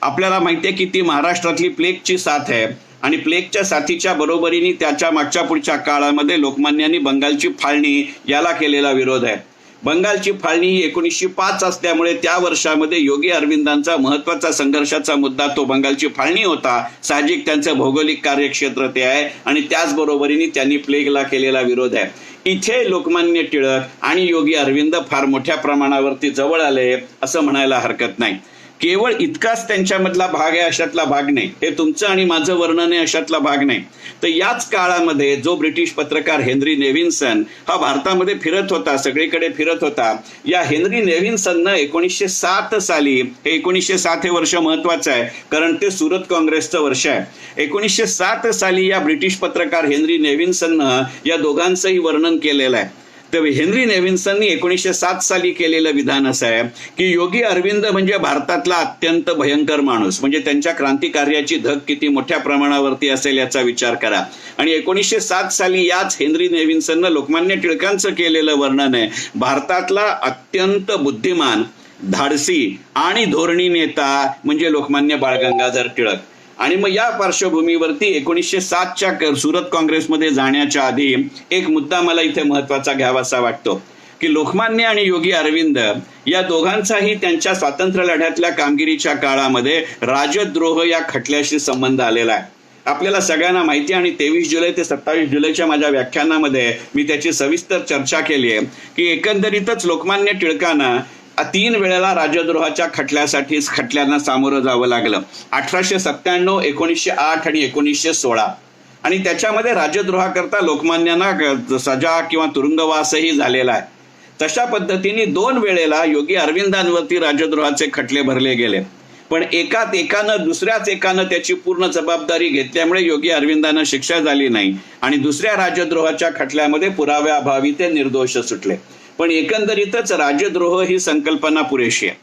आपल्याला माहिती आहे की ती महाराष्ट्रातली प्लेगची साथ आहे आणि प्लेगच्या साथीच्या बरोबरीने त्याच्या मागच्या पुढच्या काळामध्ये लोकमान्यांनी बंगालची फाळणी याला केलेला विरोध आहे. बंगालची फाळणी ही 1905 असल्यामुळे त्या वर्षामध्ये योगी अरविंदांचा महत्वाचा संघर्षाचा मुद्दा तो बंगालची फाळणी होता. साहजिक त्यांचं भौगोलिक कार्यक्षेत्र ते आहे आणि त्याचबरोबरीने त्यांनी प्लेगला केलेला विरोध आहे. इथे लोकमान्य टिळक आणि योगी अरविंद फार मोठ्या प्रमाणावरती जवळ आले असं म्हणायला हरकत नाही. केवळ इतकाच त्यांच्यामधला भाग आहे अशातला भाग नाही. हे तुमचं आणि माझं वर्णन आहे अशातला भाग नाही. तर याच काळामध्ये जो ब्रिटिश पत्रकार हेनरी नेव्हिन्सन हा भारतामध्ये फिरत होता, सगळीकडे फिरत होता. या हेनरी नेव्हिन्सननं 1907 साली, हे 1907 हे वर्ष महत्वाचं आहे कारण ते सुरत काँग्रेसचं वर्ष आहे. 1907 साली या ब्रिटिश पत्रकार हेनरी नेव्हिन्सननं या दोघांचंही वर्णन केलेलं आहे. तर हेनरी नेव्हिन्सननी 1907 साली केलेलं विधान असं आहे की योगी अरविंद म्हणजे भारतातला अत्यंत भयंकर माणूस, म्हणजे त्यांच्या क्रांतिकार्याची धग किती मोठ्या प्रमाणावरती असेल याचा विचार करा. आणि 1907 साली याच हेनरी नेव्हिन्सननं लोकमान्य टिळकांचं केलेलं वर्णन आहे भारतातला अत्यंत बुद्धिमान, धाडसी आणि धोरणी नेता म्हणजे लोकमान्य बाळ गंगाधर टिळक. आणि मग या पार्श्वभूमीवरती 1907च्या सुरत काँग्रेसमध्ये जाण्याच्या आधी एक मुद्दा मला इथे महत्वाचा घ्यावासा वाटतो की लोकमान्य आणि योगी अरविंद या दोघांचाही त्यांच्या स्वातंत्र्य लढ्यातल्या कामगिरीच्या काळामध्ये राजद्रोह या खटल्याशी संबंध आलेला आहे. आपल्याला सगळ्यांना माहिती आहे आणि 23 जुलै ते 27 जुलैच्या माझ्या व्याख्यानामध्ये मी त्याची सविस्तर चर्चा केली आहे की एकंदरीतच लोकमान्य टिळकांना 3 वेळेला राजद्रोहाच्या खटल्यांना सामोरं जावं लागलं. 1897, 1908 आणि 1916. आणि त्याच्यामध्ये राजद्रोहाकरता लोकमान्यांना सजा किंवा तुरुंगवासही झालेला आहे. तशा पद्धतीने 2 वेळेला योगी अरविंदांवरती राजद्रोहाचे खटले भरले गेले. पण दुसऱ्याच एकानं त्याची पूर्ण जबाबदारी घेतल्यामुळे योगी अरविंदांना शिक्षा झाली नाही आणि दुसऱ्या राजद्रोहाच्या खटल्यामध्ये पुराव्याअभावी ते निर्दोष सुटले. पण एकंदरीतच राजद्रोह ही संकल्पना पुरेशी आहे.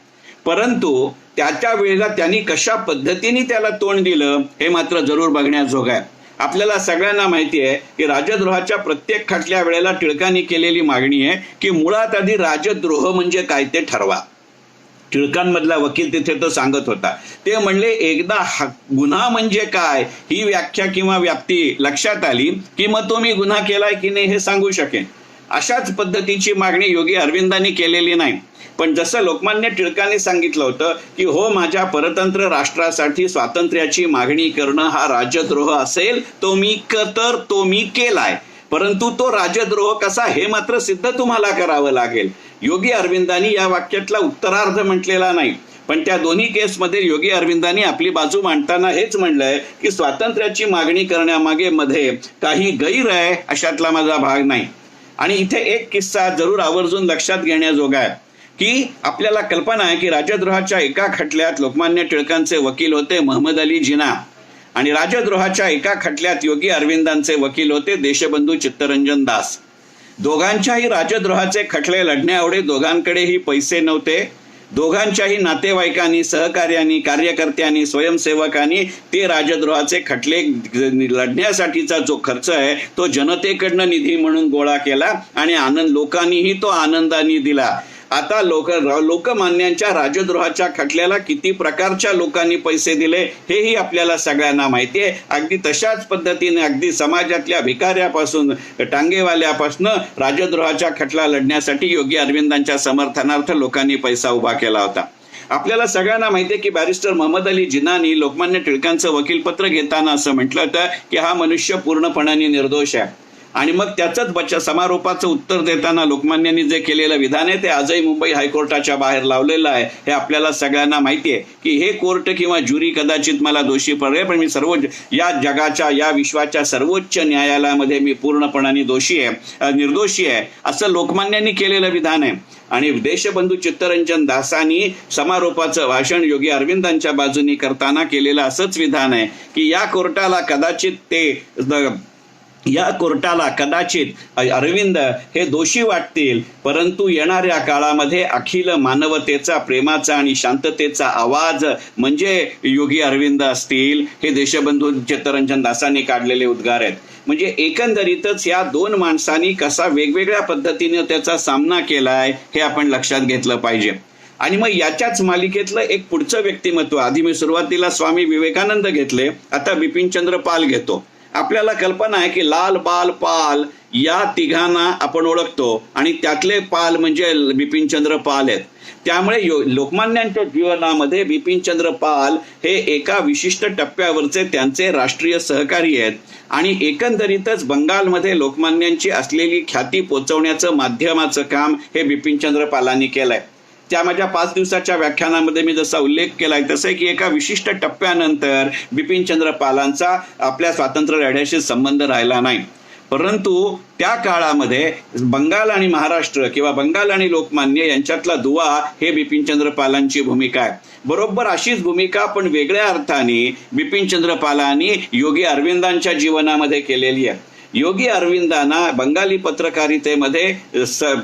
परंतु त्याच्या वेळेला त्यांनी कशा पद्धतीने त्याला तोंड दिलं हे मात्र जरूर बघण्याजोग आहे. आपल्याला सगळ्यांना माहिती आहे की राजद्रोहाच्या प्रत्येक खटल्या वेळेला टिळकांनी केलेली मागणी आहे की मुळात आधी राजद्रोह म्हणजे काय ते ठरवा. टिळकांमधला वकील तिथे तो सांगत होता. ते म्हणले एकदा गुन्हा म्हणजे काय ही व्याख्या किंवा व्याप्ती लक्षात आली की मग तो मी गुन्हा केलाय की नाही हे सांगू शकेन. अशाच पद्धतीची मागणी योगी अरविंदांनी केलेली नाही. पण जसं लोकमान्य टिळकांनी सांगितलं होतं की हो, माझ्या परतंत्र राष्ट्रासाठी स्वातंत्र्याची मागणी करणं हा राजद्रोह असेल तो मी केलाय, परंतु तो राजद्रोह कसा हे मात्र सिद्ध तुम्हाला करावं लागेल. योगी अरविंदांनी या वाक्यातला उत्तरार्ध म्हटलेला नाही. पण त्या दोन्ही केसमध्ये योगी अरविंदांनी आपली बाजू मांडताना हेच म्हणलंय की स्वातंत्र्याची मागणी करण्यामागे मध्ये काही गैर आहे अशातला माझा भाग नाही. आणि इथे एक किस्सा जरूर आवर्जून लक्षात घेण्याजोगा आहे की आपल्याला कल्पना आहे की राजद्रोहाच्या एका खटल्यात लोकमान्य टिळकांचे वकील होते महमद अली जिना आणि राजद्रोहाच्या एका खटल्यात योगी अरविंदांचे वकील होते देशबंधू चित्तरंजन दास. दोघांच्याही राजद्रोहाचे खटले लढण्याएवढे दोघांकडेही पैसे नव्हते. दोघांच्याही नातेवाईकांनी, सहकार्यांनी, कार्यकर्त्यांनी, स्वयंसेवकांनी ते राजद्रोहाचे खटले लढण्यासाठीचा जो खर्च आहे तो जनतेकडनं निधी म्हणून गोळा केला आणि लोकांनीही तो आनंदाने दिला. आता लोकमान्यांच्या राजद्रोहाच्या खटल्याला किती प्रकारच्या लोकांनी पैसे दिले हेही आपल्याला सगळ्यांना माहिती आहे. अगदी तशाच पद्धतीने अगदी समाजातल्या भिकाऱ्यापासून टांगेवाल्यापासून राजद्रोहाच्या खटला लढण्यासाठी योगी अरविंदांच्या समर्थनार्थ लोकांनी पैसा उभा केला होता. आपल्याला सगळ्यांना माहिती आहे की बॅरिस्टर महमद अली जिनानी लोकमान्य टिळकांचं वकीलपत्र घेताना असं म्हटलं होतं की हा मनुष्य पूर्णपणाने निर्दोष आहे आणि मग त्याचंच समारोपाचं उत्तर देताना लोकमान्यांनी जे केलेलं विधान आहे ते आजही मुंबई हायकोर्टाच्या बाहेर लावलेलं आहे. हे आपल्याला सगळ्यांना माहिती आहे की हे कोर्ट किंवा ज्युरी कदाचित मला दोषी पडेल, पण मी या जगाच्या या विश्वाच्या सर्वोच्च न्यायालयामध्ये मी पूर्णपणाने निर्दोषी आहे असं लोकमान्यांनी केलेलं विधान आहे. आणि देशबंधू चित्तरंजन दासांनी समारोपाचं भाषण योगी अरविंदांच्या बाजूने करताना केलेलं असंच विधान आहे की या कोर्टाला कदाचित अरविंद हे दोषी वाटतील, परंतु येणाऱ्या काळामध्ये अखिल मानवतेचा, प्रेमाचा आणि शांततेचा आवाज म्हणजे योगी अरविंद असतील. हे देशबंधू चित्तरंजन दासांनी काढलेले उद्गार आहेत. म्हणजे एकंदरीतच या दोन माणसांनी कसा वेगवेगळ्या पद्धतीने त्याचा सामना केलाय हे आपण लक्षात घेतलं पाहिजे. आणि मग याच्याच मालिकेतलं एक पुढचं व्यक्तिमत्व, आधी मी सुरुवातीला स्वामी विवेकानंद घेतले, आता बिपिनचंद्र पाल घेतो. आपल्याला कल्पना आहे की लाल बाल पाल या तिघांना आपण ओळखतो आणि त्यातले पाल म्हणजे बिपिनचंद्र पाल आहेत. त्यामुळे लोकमान्यांच्या जीवनामध्ये बिपिनचंद्र पाल हे एका विशिष्ट टप्प्यावरचे त्यांचे राष्ट्रीय सहकारी आहेत. आणि एकंदरीतच बंगालमध्ये लोकमान्यांची असलेली ख्याती पोचवण्याचं माध्यमाचं काम हे बिपिनचंद्र पालांनी केलंय. त्या माझ्या 5 दिवसाच्या व्याख्यानामध्ये मी जसा उल्लेख केलाय तसं की एका विशिष्ट टप्प्यानंतर बिपिनचंद्र पालांचा आपल्या स्वातंत्र्य लढ्याशी संबंध राहिला नाही, परंतु त्या काळामध्ये बंगाल आणि महाराष्ट्र किंवा बंगाल आणि लोकमान्य यांच्यातला दुवा हे बिपिनचंद्र पालांची भूमिका आहे. बरोबर अशीच भूमिका पण वेगळ्या अर्थाने बिपिनचंद्र पालांनी योगी अरविंदांच्या जीवनामध्ये केलेली आहे. योगी अरविंदांना बंगाली पत्रकारितेमध्ये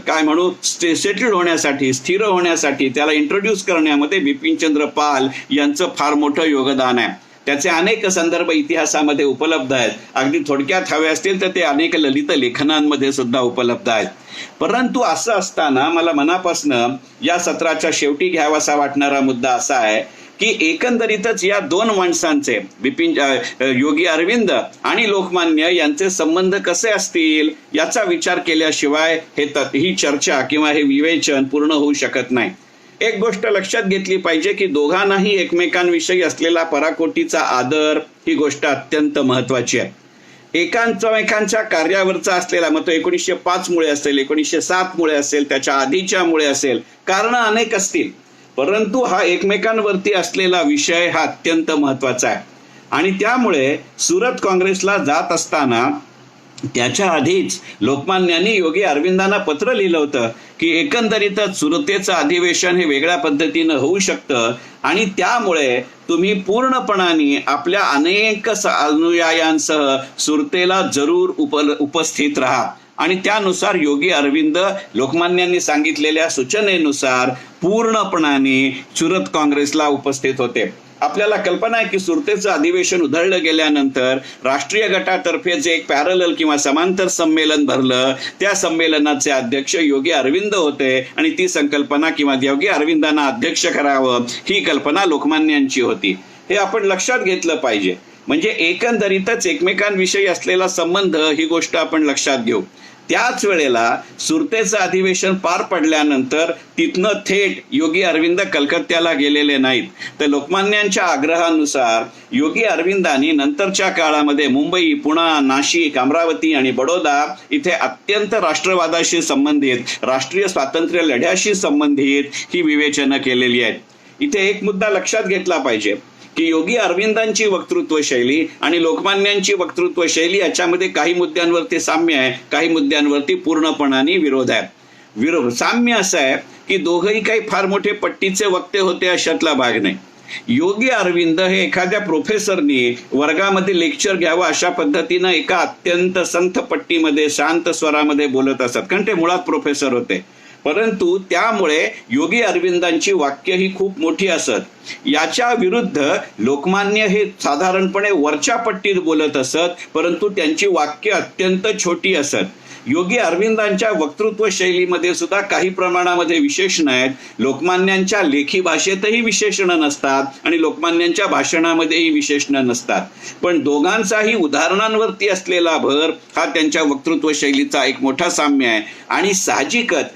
काय म्हणू सेटल होण्यासाठी, स्थिर होण्यासाठी त्याला इंट्रोड्यूस करण्यामध्ये बिपिनचंद्र पाल यांचं फार मोठं योगदान आहे. त्याचे अनेक संदर्भ इतिहासामध्ये उपलब्ध आहेत. अगदी थोडक्यात हवे असतील तर ते अनेक ललित लेखनांमध्ये सुद्धा उपलब्ध आहेत. परंतु असं असताना मला मनापासनं या सत्राच्या शेवटी घ्यावासा वाटणारा मुद्दा असा आहे की एकंदरीतच या दोन माणसांचे योगी अरविंद आणि लोकमान्य यांचे संबंध कसे असतील याचा विचार केल्याशिवाय ही चर्चा किंवा हे विवेचन पूर्ण होऊ शकत नाही. एक गोष्ट लक्षात घेतली पाहिजे की दोघांनाही एकमेकांविषयी असलेला पराकोटीचा आदर ही गोष्ट अत्यंत महत्वाची आहे. एकांच्या कार्यावरचा असलेला, मग तो 1905 मुळे असेल, 1907 मुळे असेल, त्याच्या आधीच्या मुळे असेल, कारण अनेक असतील, परंतु हा एकमेकांवरती असलेला विषय हा अत्यंत महत्वाचा आहे. आणि त्यामुळे सुरत काँग्रेसला जात असताना त्याच्या आधीच लोकमान्यांनी योगी अरविंदांना पत्र लिहिलं होतं की एकंदरीतच सुरतेचं अधिवेशन हे वेगळ्या पद्धतीनं होऊ शकतं आणि त्यामुळे तुम्ही पूर्णपणाने आपल्या अनेक अनुयायांसह सुरतेला जरूर उपस्थित राहा. आणि त्यानुसार योगी अरविंद लोकमान्यांनी सांगितलेल्या सूचनेनुसार पूर्णपणाने सुरत काँग्रेसला उपस्थित होते. आपल्याला कल्पना आहे की सुरतेचं अधिवेशन उधळलं गेल्यानंतर राष्ट्रीय गटातर्फे जे एक पॅरलल किंवा समांतर संमेलन भरलं, त्या संमेलनाचे अध्यक्ष योगी अरविंद होते आणि ती संकल्पना किंवा योगी अरविंदांना अध्यक्ष करावं ही कल्पना लोकमान्यांची होती. हे आपण लक्षात घेतलं पाहिजे. म्हणजे एकंदरीतच एकमेकांविषयी असलेला संबंध ही गोष्ट आपण लक्षात घेऊ. त्याच वेळेला सुरतेचं अधिवेशन पार पडल्यानंतर तिथनं थेट योगी अरविंद कलकत्त्याला गेलेले नाहीत, तर लोकमान्यांच्या आग्रहानुसार योगी अरविंदांनी नंतरच्या काळामध्ये मुंबई, पुणा, नाशिक, अमरावती आणि बडोदा इथे अत्यंत राष्ट्रवादाशी संबंधित, राष्ट्रीय स्वातंत्र्य लढ्याशी संबंधित ही विवेचनं केलेली आहेत. इथे एक मुद्दा लक्षात घेतला पाहिजे की योगी अरविंदांची वक्तृत्व शैली आणि लोकमान्यांची वक्तृत्व शैली याच्यामध्ये काही मुद्द्यांवरती साम्य आहे, काही मुद्द्यांवरती पूर्णपणाने विरोध आहे. साम्य असं आहे की दोघंही काही फार मोठे पट्टीचे वक्ते होते अशातला भाग नाही. योगी अरविंद हे एखाद्या प्रोफेसरनी वर्गामध्ये लेक्चर घ्यावं अशा पद्धतीनं एका अत्यंत संथ पट्टीमध्ये शांत स्वरामध्ये बोलत असत, कारण ते मुळात प्रोफेसर होते. परंतु त्यामुळे योगी अरविंदांची वाक्य ही खूप मोठी असत. याच्या विरुद्ध लोकमान्य हे साधारणपणे वरच्या पट्टीत बोलत असत, परंतु त्यांची वाक्य अत्यंत छोटी असत. योगी अरविंदांच्या वक्तृत्व शैलीमध्ये सुद्धा काही प्रमाणामध्ये विशेषण आहेत. लोकमान्यांच्या लेखी भाषेतही विशेषणं नसतात आणि लोकमान्यांच्या भाषणामध्येही विशेषणं नसतात, पण दोघांचाही उदाहरणांवरती असलेला भर हा त्यांच्या वक्तृत्व शैलीचा एक मोठा साम्य आहे. आणि साहजिकच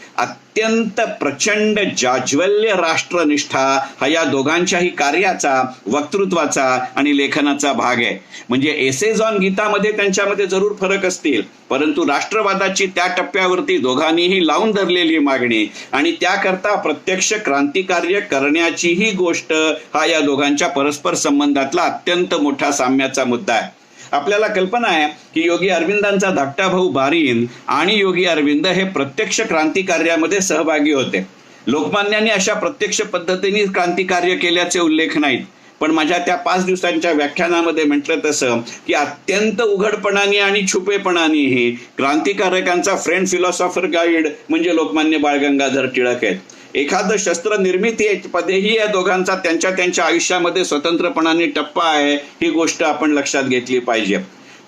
अत्यंत प्रचंड जाज्वल्य राष्ट्रनिष्ठा हा या दोघांच्याही कार्याचा, वक्तृत्वाचा आणि लेखनाचा भाग आहे. म्हणजे एसेज ऑन गीतामध्ये त्यांच्यामध्ये जरूर फरक असतील, परंतु राष्ट्रवादाची त्या टप्प्यावरती दोघांनीही लावून धरलेली मागणी आणि त्याकरता प्रत्यक्ष क्रांतिकार्य करण्याचीही गोष्ट हा या दोघांच्या परस्पर संबंधातला अत्यंत मोठा साम्याचा मुद्दा आहे. आपल्याला कल्पना आहे की योगी अरविंदांचा धाकटा भाऊ बारिन आणि योगी अरविंद हे प्रत्यक्ष क्रांतिकार्यामध्ये सहभागी होते. लोकमान्यांनी अशा प्रत्यक्ष पद्धतीने क्रांतिकार्य केल्याचे उल्लेख नाहीत, पण माझ्या त्या 5 दिवसांच्या व्याख्यानामध्ये म्हटलं तसं की अत्यंत उघडपणाने आणि छुपेपणानेही क्रांतिकारकांचा फ्रेंड, फिलॉसॉफर, गाईड म्हणजे लोकमान्य बाळ गंगाधर टिळक आहेत. एखादं शस्त्र निर्मिती पदेही या दोघांचा त्यांच्या आयुष्यामध्ये स्वतंत्रपणाने टप्पा आहे, ही गोष्ट आपण लक्षात घेतली पाहिजे.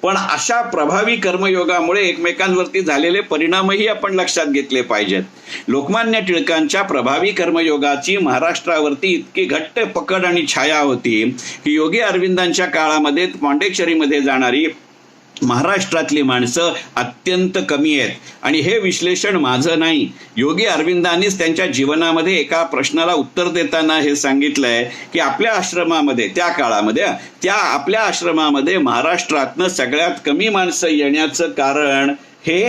पण अशा प्रभावी कर्मयोगामुळे एकमेकांवरती झालेले परिणामही आपण लक्षात घेतले पाहिजेत. लोकमान्य टिळकांच्या प्रभावी कर्मयोगाची महाराष्ट्रावरती इतकी घट्ट पकड आणि छाया होती की योगी अरविंदांच्या काळामध्ये पॉंडिचेरीमध्ये जाणारी महाराष्ट्रातली माणसं अत्यंत कमी आहेत. आणि हे विश्लेषण माझं नाही, योगी अरविंदांनीच त्यांच्या जीवनामध्ये एका प्रश्नाला उत्तर देताना हे सांगितलंय की आपल्या आश्रमामध्ये त्या काळामध्ये आपल्या आश्रमामध्ये महाराष्ट्रातनं सगळ्यात कमी माणसं येण्याचं कारण हे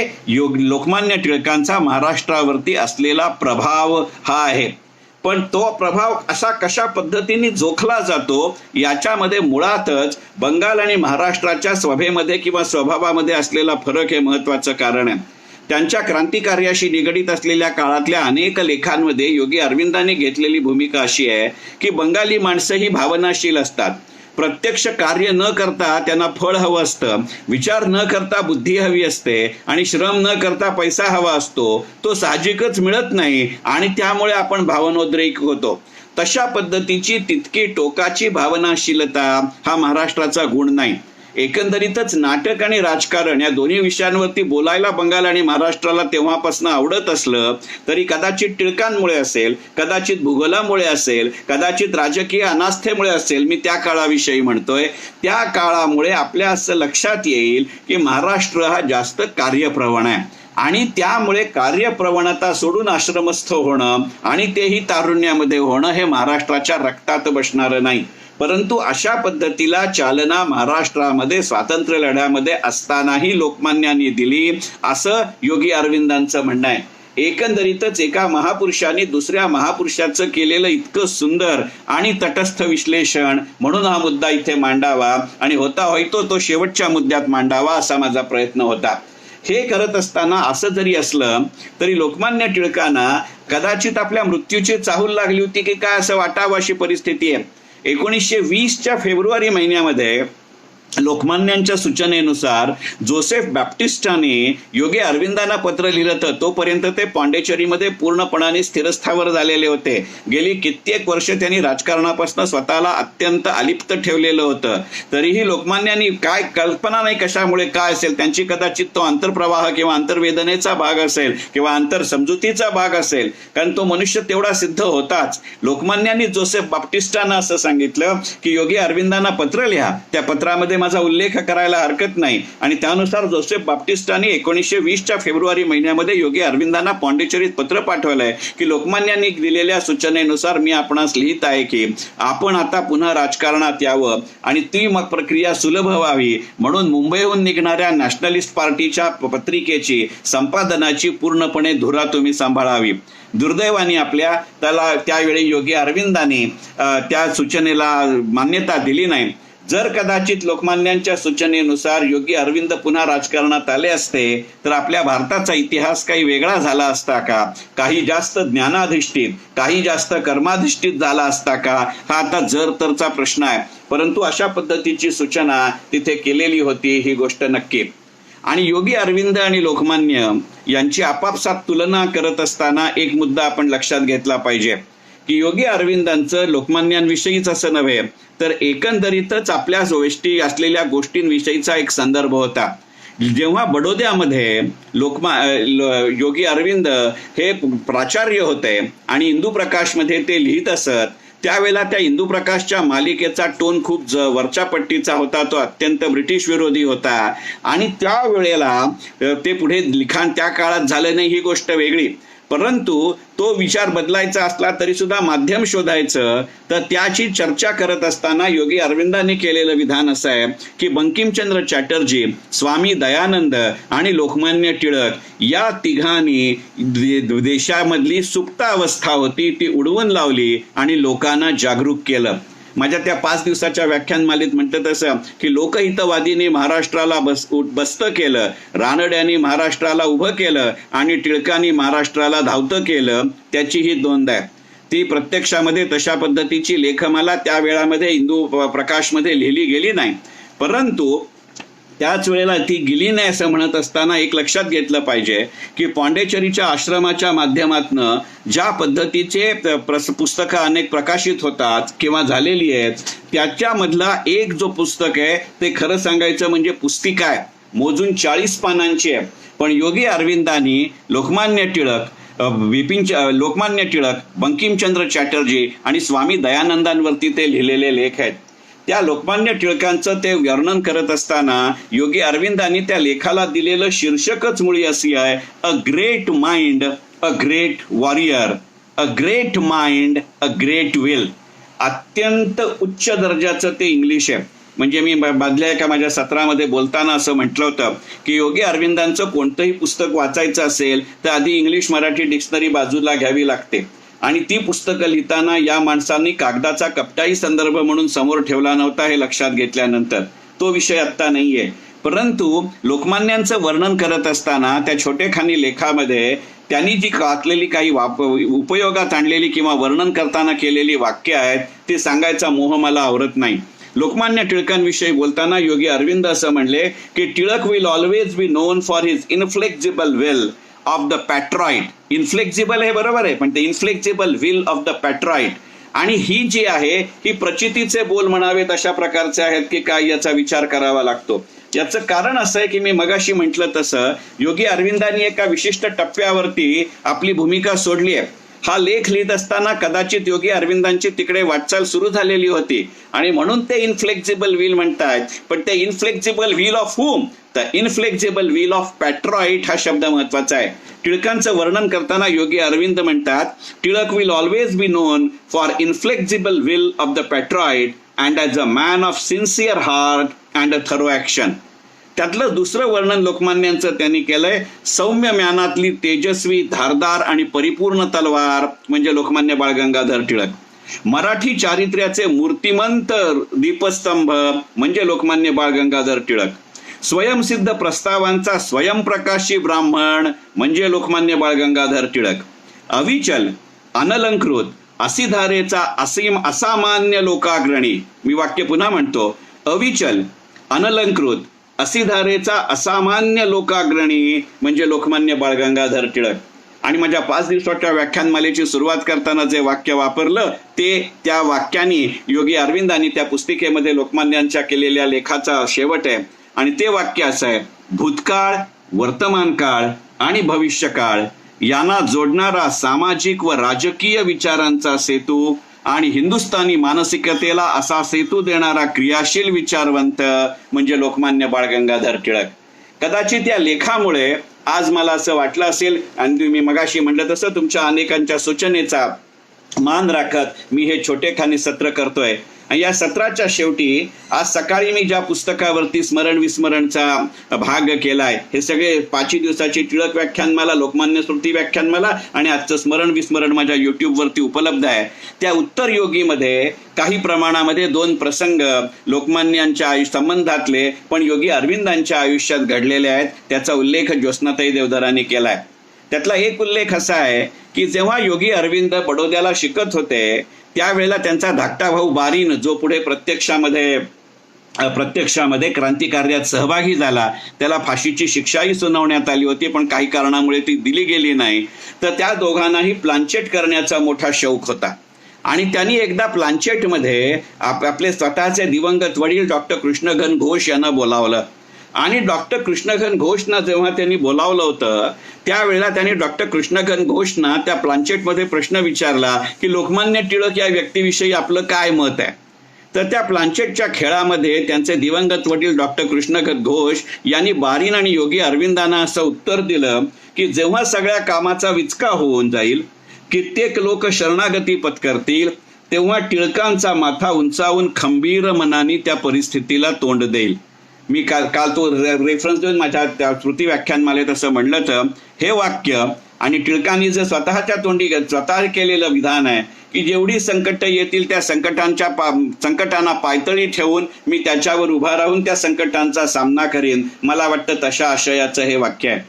लोकमान्य टिळकांचा महाराष्ट्रावरती असलेला प्रभाव हा आहे. पण तो प्रभाव असा कशा पद्धतीने जोखला जातो याच्यामध्ये मुळातच बंगाल आणि महाराष्ट्राच्या स्वभावामध्ये किंवा स्वभावामध्ये असलेला फरक हे महत्वाचं कारण आहे. त्यांच्या क्रांतिकार्याशी निगडीत असलेल्या काळातल्या अनेक लेखांमध्ये योगी अरविंदांनी घेतलेली भूमिका अशी आहे की बंगाली माणसं ही भावनाशील असतात. प्रत्यक्ष कार्य न करता त्यांना फळ हवं असतं, विचार न करता बुद्धी हवी असते आणि श्रम न करता पैसा हवा असतो. तो साहजिकच मिळत नाही आणि त्यामुळे आपण भावनोद्रेक होतो. तशा पद्धतीची तितकी टोकाची भावनाशीलता हा महाराष्ट्राचा गुण नाही. एकंदरीतच नाटक आणि राजकारण या दोन्ही विषयांवरती बोलायला बंगाल आणि महाराष्ट्राला तेव्हापासून आवडत असलं तरी कदाचित टिळकांमुळे असेल, कदाचित भूगोलामुळे असेल, कदाचित राजकीय अनास्थेमुळे असेल, मी त्या काळाविषयी म्हणतोय, त्या काळामुळे आपल्या असं लक्षात येईल की महाराष्ट्र हा जास्त कार्यप्रवण आहे आणि त्यामुळे कार्यप्रवणता सोडून आश्रमस्थ होणं आणि तेही तारुण्यामध्ये होणं हे महाराष्ट्राच्या रक्तात बसणारं नाही. परंतु अशा पद्धतीला चालना महाराष्ट्रामध्ये स्वातंत्र्य लढ्यामध्ये असतानाही लोकमान्यांनी दिली असं योगी अरविंदांचं म्हणणं आहे. एकंदरीतच एका महापुरुषाने दुसऱ्या महापुरुषाचं केलेलं इतकं सुंदर आणि तटस्थ विश्लेषण म्हणून हा मुद्दा इथे मांडावा आणि होतो तो शेवटच्या मुद्द्यात मांडावा असा माझा प्रयत्न होता. हे करत असताना असं जरी असलं तरी लोकमान्य टिळकांना कदाचित आपल्या मृत्यूची चाहूल लागली होती की काय असं वाटावं अशी परिस्थिती आहे. 1920च्या फेब्रुवारी महिन्यामध्ये लोकमान्यांच्या सूचनेनुसार जोसेफ बॅप्टिस्टाने योगी अरविंदांना पत्र लिहिलं तर तोपर्यंत ते पॉंडिचेरीमध्ये पूर्णपणाने स्थिरस्थावर झालेले होते. गेली कित्येक वर्ष त्यांनी राजकारणापासून स्वतःला अत्यंत अलिप्त ठेवलेलं होतं. तरीही लोकमान्यांनी काय कल्पना नाही कशामुळे काय असेल, त्यांची कदाचित तो आंतरप्रवाह किंवा आंतरवेदनेचा भाग असेल किंवा आंतरसमजुतीचा भाग असेल, कारण तो मनुष्य तेवढा सिद्ध होताच. लोकमान्यांनी जोसेफ बॅप्टिस्टांना असं सांगितलं की योगी अरविंदांना पत्र लिहा, त्या पत्रामध्ये माझा उल्लेख करायला हरकत नाही. आणि त्यानुसार जोसेफ बाप्टिस्टांनी 1920च्या फेब्रुवारी महिन्यामध्ये योगी अरविंदांना पॉंडिचेरीत पत्र पाठवलंय की लोकमान्यांनी दिलेल्या सूचनेनुसार मी आपणास लिहित आहे की आपण आता पुन्हा राजकारणात यावं आणि ती मग प्रक्रिया सुलभ व्हावी म्हणून मुंबईहून निघणाऱ्या नॅशनलिस्ट पार्टीच्या पत्रिकेची संपादनाची पूर्णपणे धुरा तुम्ही सांभाळावी. दुर्दैवाने त्यावेळी योगी अरविंदांनी त्या सूचनेला मान्यता दिली नाही. जर कदाचित लोकमान्यांच्या सूचनेनुसार योगी अरविंद पुन्हा राजकारणात आले असते तर आपल्या भारताचा इतिहास काही वेगळा झाला असता का, काही जास्त ज्ञानाधिष्ठित, काही जास्त कर्माधिष्ठित झाला असता का, हा आता जर तरचा प्रश्न आहे. परंतु अशा पद्धतीची सूचना तिथे केलेली होती ही गोष्ट नक्की. आणि योगी अरविंद आणि लोकमान्य यांची आपापसात तुलना करत असताना एक मुद्दा आपण लक्षात घेतला पाहिजे की योगी अरविंदांचं लोकमान्यांविषयीच असं नव्हे तर एकंदरीतच आपल्या गोष्टी असलेल्या गोष्टींविषयीचा एक संदर्भ होता. जेव्हा बडोद्यामध्ये योगी अरविंद हे प्राचार्य होते आणि इंदू प्रकाशमध्ये ते लिहित असत, त्यावेळेला त्या इंदू प्रकाशच्या मालिकेचा टोन खूप वरच्या पट्टीचा होता, तो अत्यंत ब्रिटिश विरोधी होता. आणि त्यावेळेला ते पुढे लिखाण त्या काळात झालं नाही ही गोष्ट वेगळी, परंतु तो विचार बदलायचा असला तरी सुद्धा माध्यम शोधायचं. तर त्याची चर्चा करत असताना योगी अरविंदांनी केलेलं विधान असं आहे की बंकिमचंद्र चॅटर्जी, स्वामी दयानंद आणि लोकमान्य टिळक या तिघांनी देशामधली सुप्त अवस्था होती ती उडवून लावली आणि लोकांना जागरूक केलं. माझ्या त्या 5 दिवसाच्या व्याख्यानमालेत म्हणतं तसं की लोकहितवादीने महाराष्ट्राला बसतं केलं, रानड्यांनी महाराष्ट्राला उभं केलं आणि टिळकांनी महाराष्ट्राला धावतं केलं. त्याची ही दोंद आहे. ती प्रत्यक्षामध्ये तशा पद्धतीची लेखमाला त्या वेळामध्ये हिंदू प्रकाशमध्ये लिहिली गेली नाही, परंतु त्याच वेळेला ती गेली नाही असं म्हणत असताना एक लक्षात घेतलं पाहिजे की पॉंडेचेरीच्या आश्रमाच्या माध्यमातनं ज्या पद्धतीचे पुस्तकं अनेक प्रकाशित होतात किंवा झालेली आहेत, त्याच्यामधला एक जो पुस्तक आहे ते खरं सांगायचं म्हणजे पुस्तिका आहे, मोजून 40 पानांची आहे. पण योगी अरविंदांनी लोकमान्य टिळक, बंकिमचंद्र चॅटर्जी आणि स्वामी दयानंदांवरती ते लिहिलेले लेख आहेत. त्या लोकमान्य टिळकांचं ते वर्णन करत असताना योगी अरविंदांनी त्या लेखाला दिलेलं शीर्षकच मुळी अशी आहे, a great mind, a great warrior, a great mind, a great will. अत्यंत उच्च दर्जाचं ते इंग्लिश आहे. म्हणजे मी मधल्या एका माझ्या सत्रामध्ये बोलताना असं म्हटलं होतं की योगी अरविंदांचं कोणतंही पुस्तक वाचायचं असेल तर आधी इंग्लिश मराठी डिक्शनरी बाजूला घ्यावी लागते. आणि ती पुस्तकं लिहिताना या माणसांनी कागदाचा कपटाही संदर्भ म्हणून समोर ठेवला नव्हता हे लक्षात घेतल्यानंतर तो विषय आत्ता नाहीये. परंतु लोकमान्यांचं वर्णन करत असताना त्या छोटेखानी लेखामध्ये त्यांनी जी वाचलेली काही उपयोगात आणलेली किंवा वर्णन करताना केलेली वाक्य आहेत ते सांगायचा मोह मला आवरत नाही. लोकमान्य टिळकांविषयी बोलताना योगी अरविंद असं म्हणले की Tilak will always be known for his inflexible will of the patriot. Inflexible हे बरोबर आहे, पण ते inflexible will of the patriot. आणि ही जी आहे ही प्रचितीचे बोल म्हणावेत अशा प्रकारचे आहेत की काय याचा विचार करावा लागतो. याचं कारण असं आहे की मी मगाशी म्हटलं तसं योगी अरविंदांनी एका विशिष्ट टप्प्यावरती आपली भूमिका सोडली आहे. हा लेख लिहित असताना कदाचित योगी अरविंदांची तिकडे वाटचाल सुरू झालेली होती आणि म्हणून ते इनफ्लेक्झिबल व्हील म्हणतात. पण ते inflexible wheel of whom? The inflexible wheel of patriot हा शब्द महत्वाचा आहे. टिळकांचं वर्णन करताना योगी अरविंद म्हणतात, Tilak will always be known for inflexible wheel of the patriot and as a man of sincere heart and a thorough action. त्यातलं दुसरं वर्णन लोकमान्यांचं त्यांनी केलंय, सौम्य म्यानातली तेजस्वी, धारदार आणि परिपूर्ण तलवार म्हणजे लोकमान्य बाळ गंगाधर टिळक. मराठी चारित्र्याचे मूर्तिमंत दीपस्तंभ म्हणजे लोकमान्य बाळ गंगाधर टिळक. स्वयंसिद्ध प्रस्तावांचा स्वयंप्रकाशी ब्राह्मण म्हणजे लोकमान्य बाळ गंगाधर टिळक. अविचल, अनलंकृत, असिधारेचा असीम असामान्य लोकाग्रणी. मी वाक्य पुन्हा म्हणतो, अविचल, अनलंकृत, असिधारेचा असामान्य लोकाग्रणी म्हणजे लोकमान्य बाळ गंगाधर टिळक. आणि माझ्या 5 दिवसाच्या व्याख्यानमालेची सुरुवात करताना जे वाक्य वापरलं ते त्या वाक्याने योगी अरविंदांनी त्या पुस्तिकेमध्ये लोकमान्यांच्या केलेल्या लेखाचा शेवट आहे. आणि ते वाक्य असं आहे, भूतकाळ, वर्तमान काळ आणि भविष्यकाळ यांना जोडणारा सामाजिक व राजकीय विचारांचा सेतू आणि हिंदुस्थानी मानसिकतेला असा सेतू देणारा क्रियाशील विचारवंत म्हणजे लोकमान्य बाळ गंगाधर टिळक. कदाचित या लेखामुळे आज मला असं वाटलं असेल, आणि मी मगाशी म्हटलं तसं तुमच्या अनेकांच्या सूचनेचा मान राखत मी हे छोटेखानी सत्र करतोय. या सत्राच्या शेवटी आज सकाळी मी ज्या पुस्तकावरती स्मरण विस्मरणचा भाग केलाय, हे सगळे 5 दिवसाची टिळक व्याख्यानमाला, लोकमान्य स्मृती व्याख्यानमाला आणि आजचं स्मरण विस्मरण माझ्या युट्यूबवरती उपलब्ध आहे. त्या उत्तर योगीमध्ये काही प्रमाणामध्ये 2 प्रसंग लोकमान्यांच्या संबंधातले पण योगी अरविंदांच्या आयुष्यात घडलेले आहेत. त्याचा उल्लेख ज्योत्स्नाताई देवधरांनी केलाय. त्यातला एक उल्लेख असा आहे की जेव्हा योगी अरविंद बडोद्याला शिकत होते त्यावेळेला त्यांचा धाकटा भाऊ बारीन, जो पुढे प्रत्यक्षामध्ये क्रांतिकार्यात सहभागी झाला, त्याला फाशीची शिक्षाही सुनावण्यात आली होती पण काही कारणामुळे ती दिली गेली नाही. तर त्या दोघांनाही प्लांचेट करण्याचा मोठा शौक होता आणि त्यांनी एकदा प्लांचेटमध्ये आपले स्वतःचे दिवंगत वडील डॉक्टर कृष्णघन घोष यांना बोलावलं. आणि डॉक्टर कृष्णघन घोषना जेव्हा त्यांनी बोलावलं होतं त्यावेळेला त्यांनी डॉक्टर कृष्णघन घोषना त्या प्लांचेटमध्ये प्रश्न विचारला की लोकमान्य टिळक या व्यक्तीविषयी आपलं काय मत आहे. तर त्या प्लांचेटच्या खेळामध्ये त्यांचे दिवंगत वडील डॉक्टर कृष्णगत घोष यांनी बारीन आणि योगी अरविंदांना असं उत्तर दिलं की जेव्हा सगळ्या कामाचा विचका होऊन जाईल, कित्येक लोक शरणागती पत्करतील, तेव्हा टिळकांचा माथा उंचावून खंबीर मनाने त्या परिस्थितीला तोंड देईल. मी काल तो रेफरन्स देऊन माझ्या त्या श्रुती व्याख्यानमालेत असं म्हणलं तर हे वाक्य आणि टिळकांनी जे स्वतःच्या तोंडी स्वतः केलेलं विधान आहे की जेवढी संकट येतील त्या संकटांना पायतळी ठेवून मी त्याच्यावर उभा राहून त्या संकटांचा सामना करेन. मला वाटतं तशा आशयाचं हे वाक्य आहे.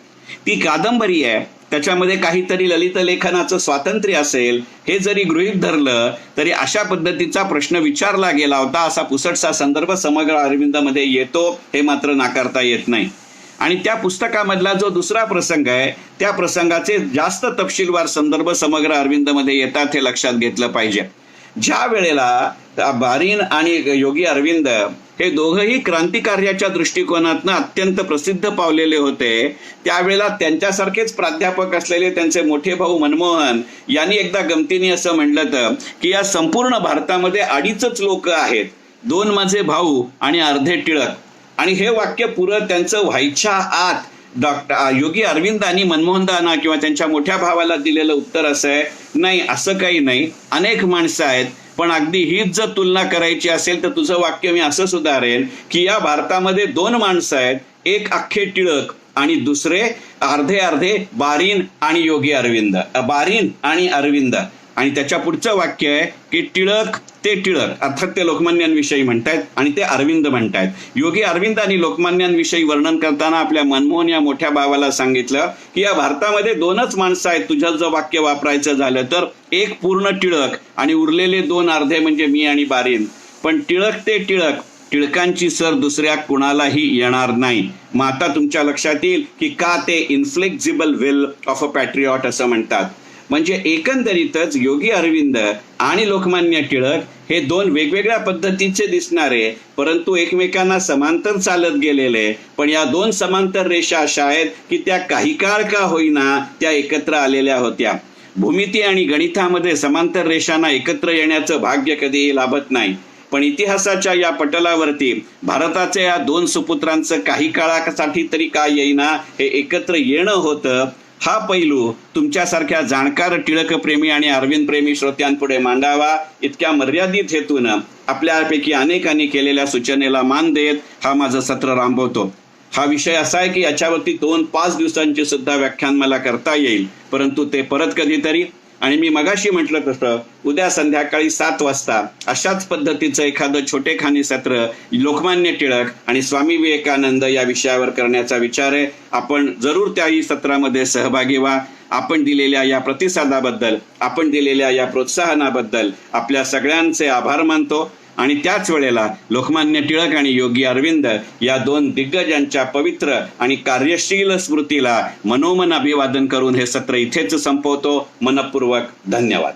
ती कादंबरी आहे, त्याच्यामध्ये काहीतरी ललित लेखनाचं स्वातंत्र्य असेल हे जरी गृहीत धरलं तरी अशा पद्धतीचा प्रश्न विचारला गेला होता असा पुसटसा संदर्भ समग्र अरविंदमध्ये येतो, हे मात्र नाकारता येत नाही. आणि त्या पुस्तकामधला जो दुसरा प्रसंग आहे त्या प्रसंगाचे जास्त तपशीलवार संदर्भ समग्र अरविंदमध्ये येतात हे लक्षात घेतलं पाहिजे. ज्या वेळेला बारीन आणि योगी अरविंद हे दोघंही क्रांतिकार्याच्या दृष्टिकोनातनं अत्यंत प्रसिद्ध पावलेले होते, त्यावेळेला त्यांच्यासारखेच प्राध्यापक असलेले त्यांचे मोठे भाऊ मनमोहन यांनी एकदा गमतीने असं म्हणलं तर की या संपूर्ण भारतामध्ये अडीचच लोक आहेत, 2 माझे भाऊ आणि अर्धे टिळक. आणि हे वाक्य पुरं त्यांचं व्हायच्या आत डॉक्टर योगी अरविंदांनी मनमोहनदांना किंवा त्यांच्या मोठ्या भावाला दिलेलं उत्तर असं आहे, नाही असं काही नाही, अनेक माणसं आहेत, पण अगदी हीच जर तुलना करायची असेल तर तुझं वाक्य मी असं सुधारेन की या भारतामध्ये 2 माणसं आहेत, एक अख्खे टिळक आणि दुसरे अर्धे अर्धे बारीन आणि योगी अरविंद, बारीन आणि अरविंद. आणि त्याच्या पुढचं वाक्य आहे की टिळक ते टिळक, अर्थात ते लोकमान्यांविषयी म्हणतायत आणि ते अरविंद म्हणतायत. योगी अरविंद आणि लोकमान्यांविषयी वर्णन करताना आपल्या मनमोहन या मोठ्या भावाला सांगितलं की या भारतामध्ये 2च माणसं आहेत, तुझ्या जर वाक्य वापरायचं झालं तर एक पूर्ण टिळक आणि उरलेले 2 अर्धे म्हणजे मी आणि बारीन. पण टिळक ते टिळक, टिळकांची सर दुसऱ्या कुणालाही येणार नाही. मग आता तुमच्या लक्षात येईल की का ते इनफ्लेक्झिबल विल ऑफ अ पॅट्रियॉट असं म्हणतात. म्हणजे एकंदरीतच योगी अरविंद आणि लोकमान्य टिळक हे 2 वेगवेगळ्या पद्धतीचे दिसणारे परंतु एकमेकांना समांतर चालत गेलेले, पण या 2 समांतर रेषा अशा आहेत की त्या काही काळ का होईना त्या एकत्र आलेल्या होत्या. भूमिती आणि गणितामध्ये समांतर रेषांना एकत्र येण्याचं भाग्य कधीही लाभत नाही, पण इतिहासाच्या या पटलावरती भारताच्या या 2 सुपुत्रांचं काही काळासाठी तरी का येईना हे एकत्र येणं होतं. हा पैलू तुमच्यासारख्या जाणकार टिळकप्रेमी आणि अरविंद प्रेमी श्रोत्यांपुढे मांडावा इतक्या मर्यादित हेतून आपल्यापैकी अनेकांनी केलेल्या सूचनेला मान देत हा माझं सत्र राबवतो. हा विषय असा आहे की याच्यावरती 2-5 दिवसांचे सुद्धा व्याख्यान मला करता येईल, परंतु ते परत कधीतरी. आणि मी मगाशी म्हटलं तसं उद्या संध्याकाळी 7 वाजता अशाच पद्धतीचं एखादं छोटेखानी सत्र लोकमान्य टिळक आणि स्वामी विवेकानंद या विषयावर करण्याचा विचार आहे. आपण जरूर त्याही सत्रामध्ये सहभागी व्हा. आपण दिलेल्या या प्रतिसादाबद्दल, आपण दिलेल्या या प्रोत्साहनाबद्दल आपल्या सगळ्यांचे आभार मानतो. आणि त्याच वेळेला लोकमान्य टिळक आणि योगी अरविंद या 2 दिग्गजांच्या पवित्र आणि कार्यशील स्मृतीला मनोमन अभिवादन करून हे सत्र इथेच संपवतो. मनपूर्वक धन्यवाद.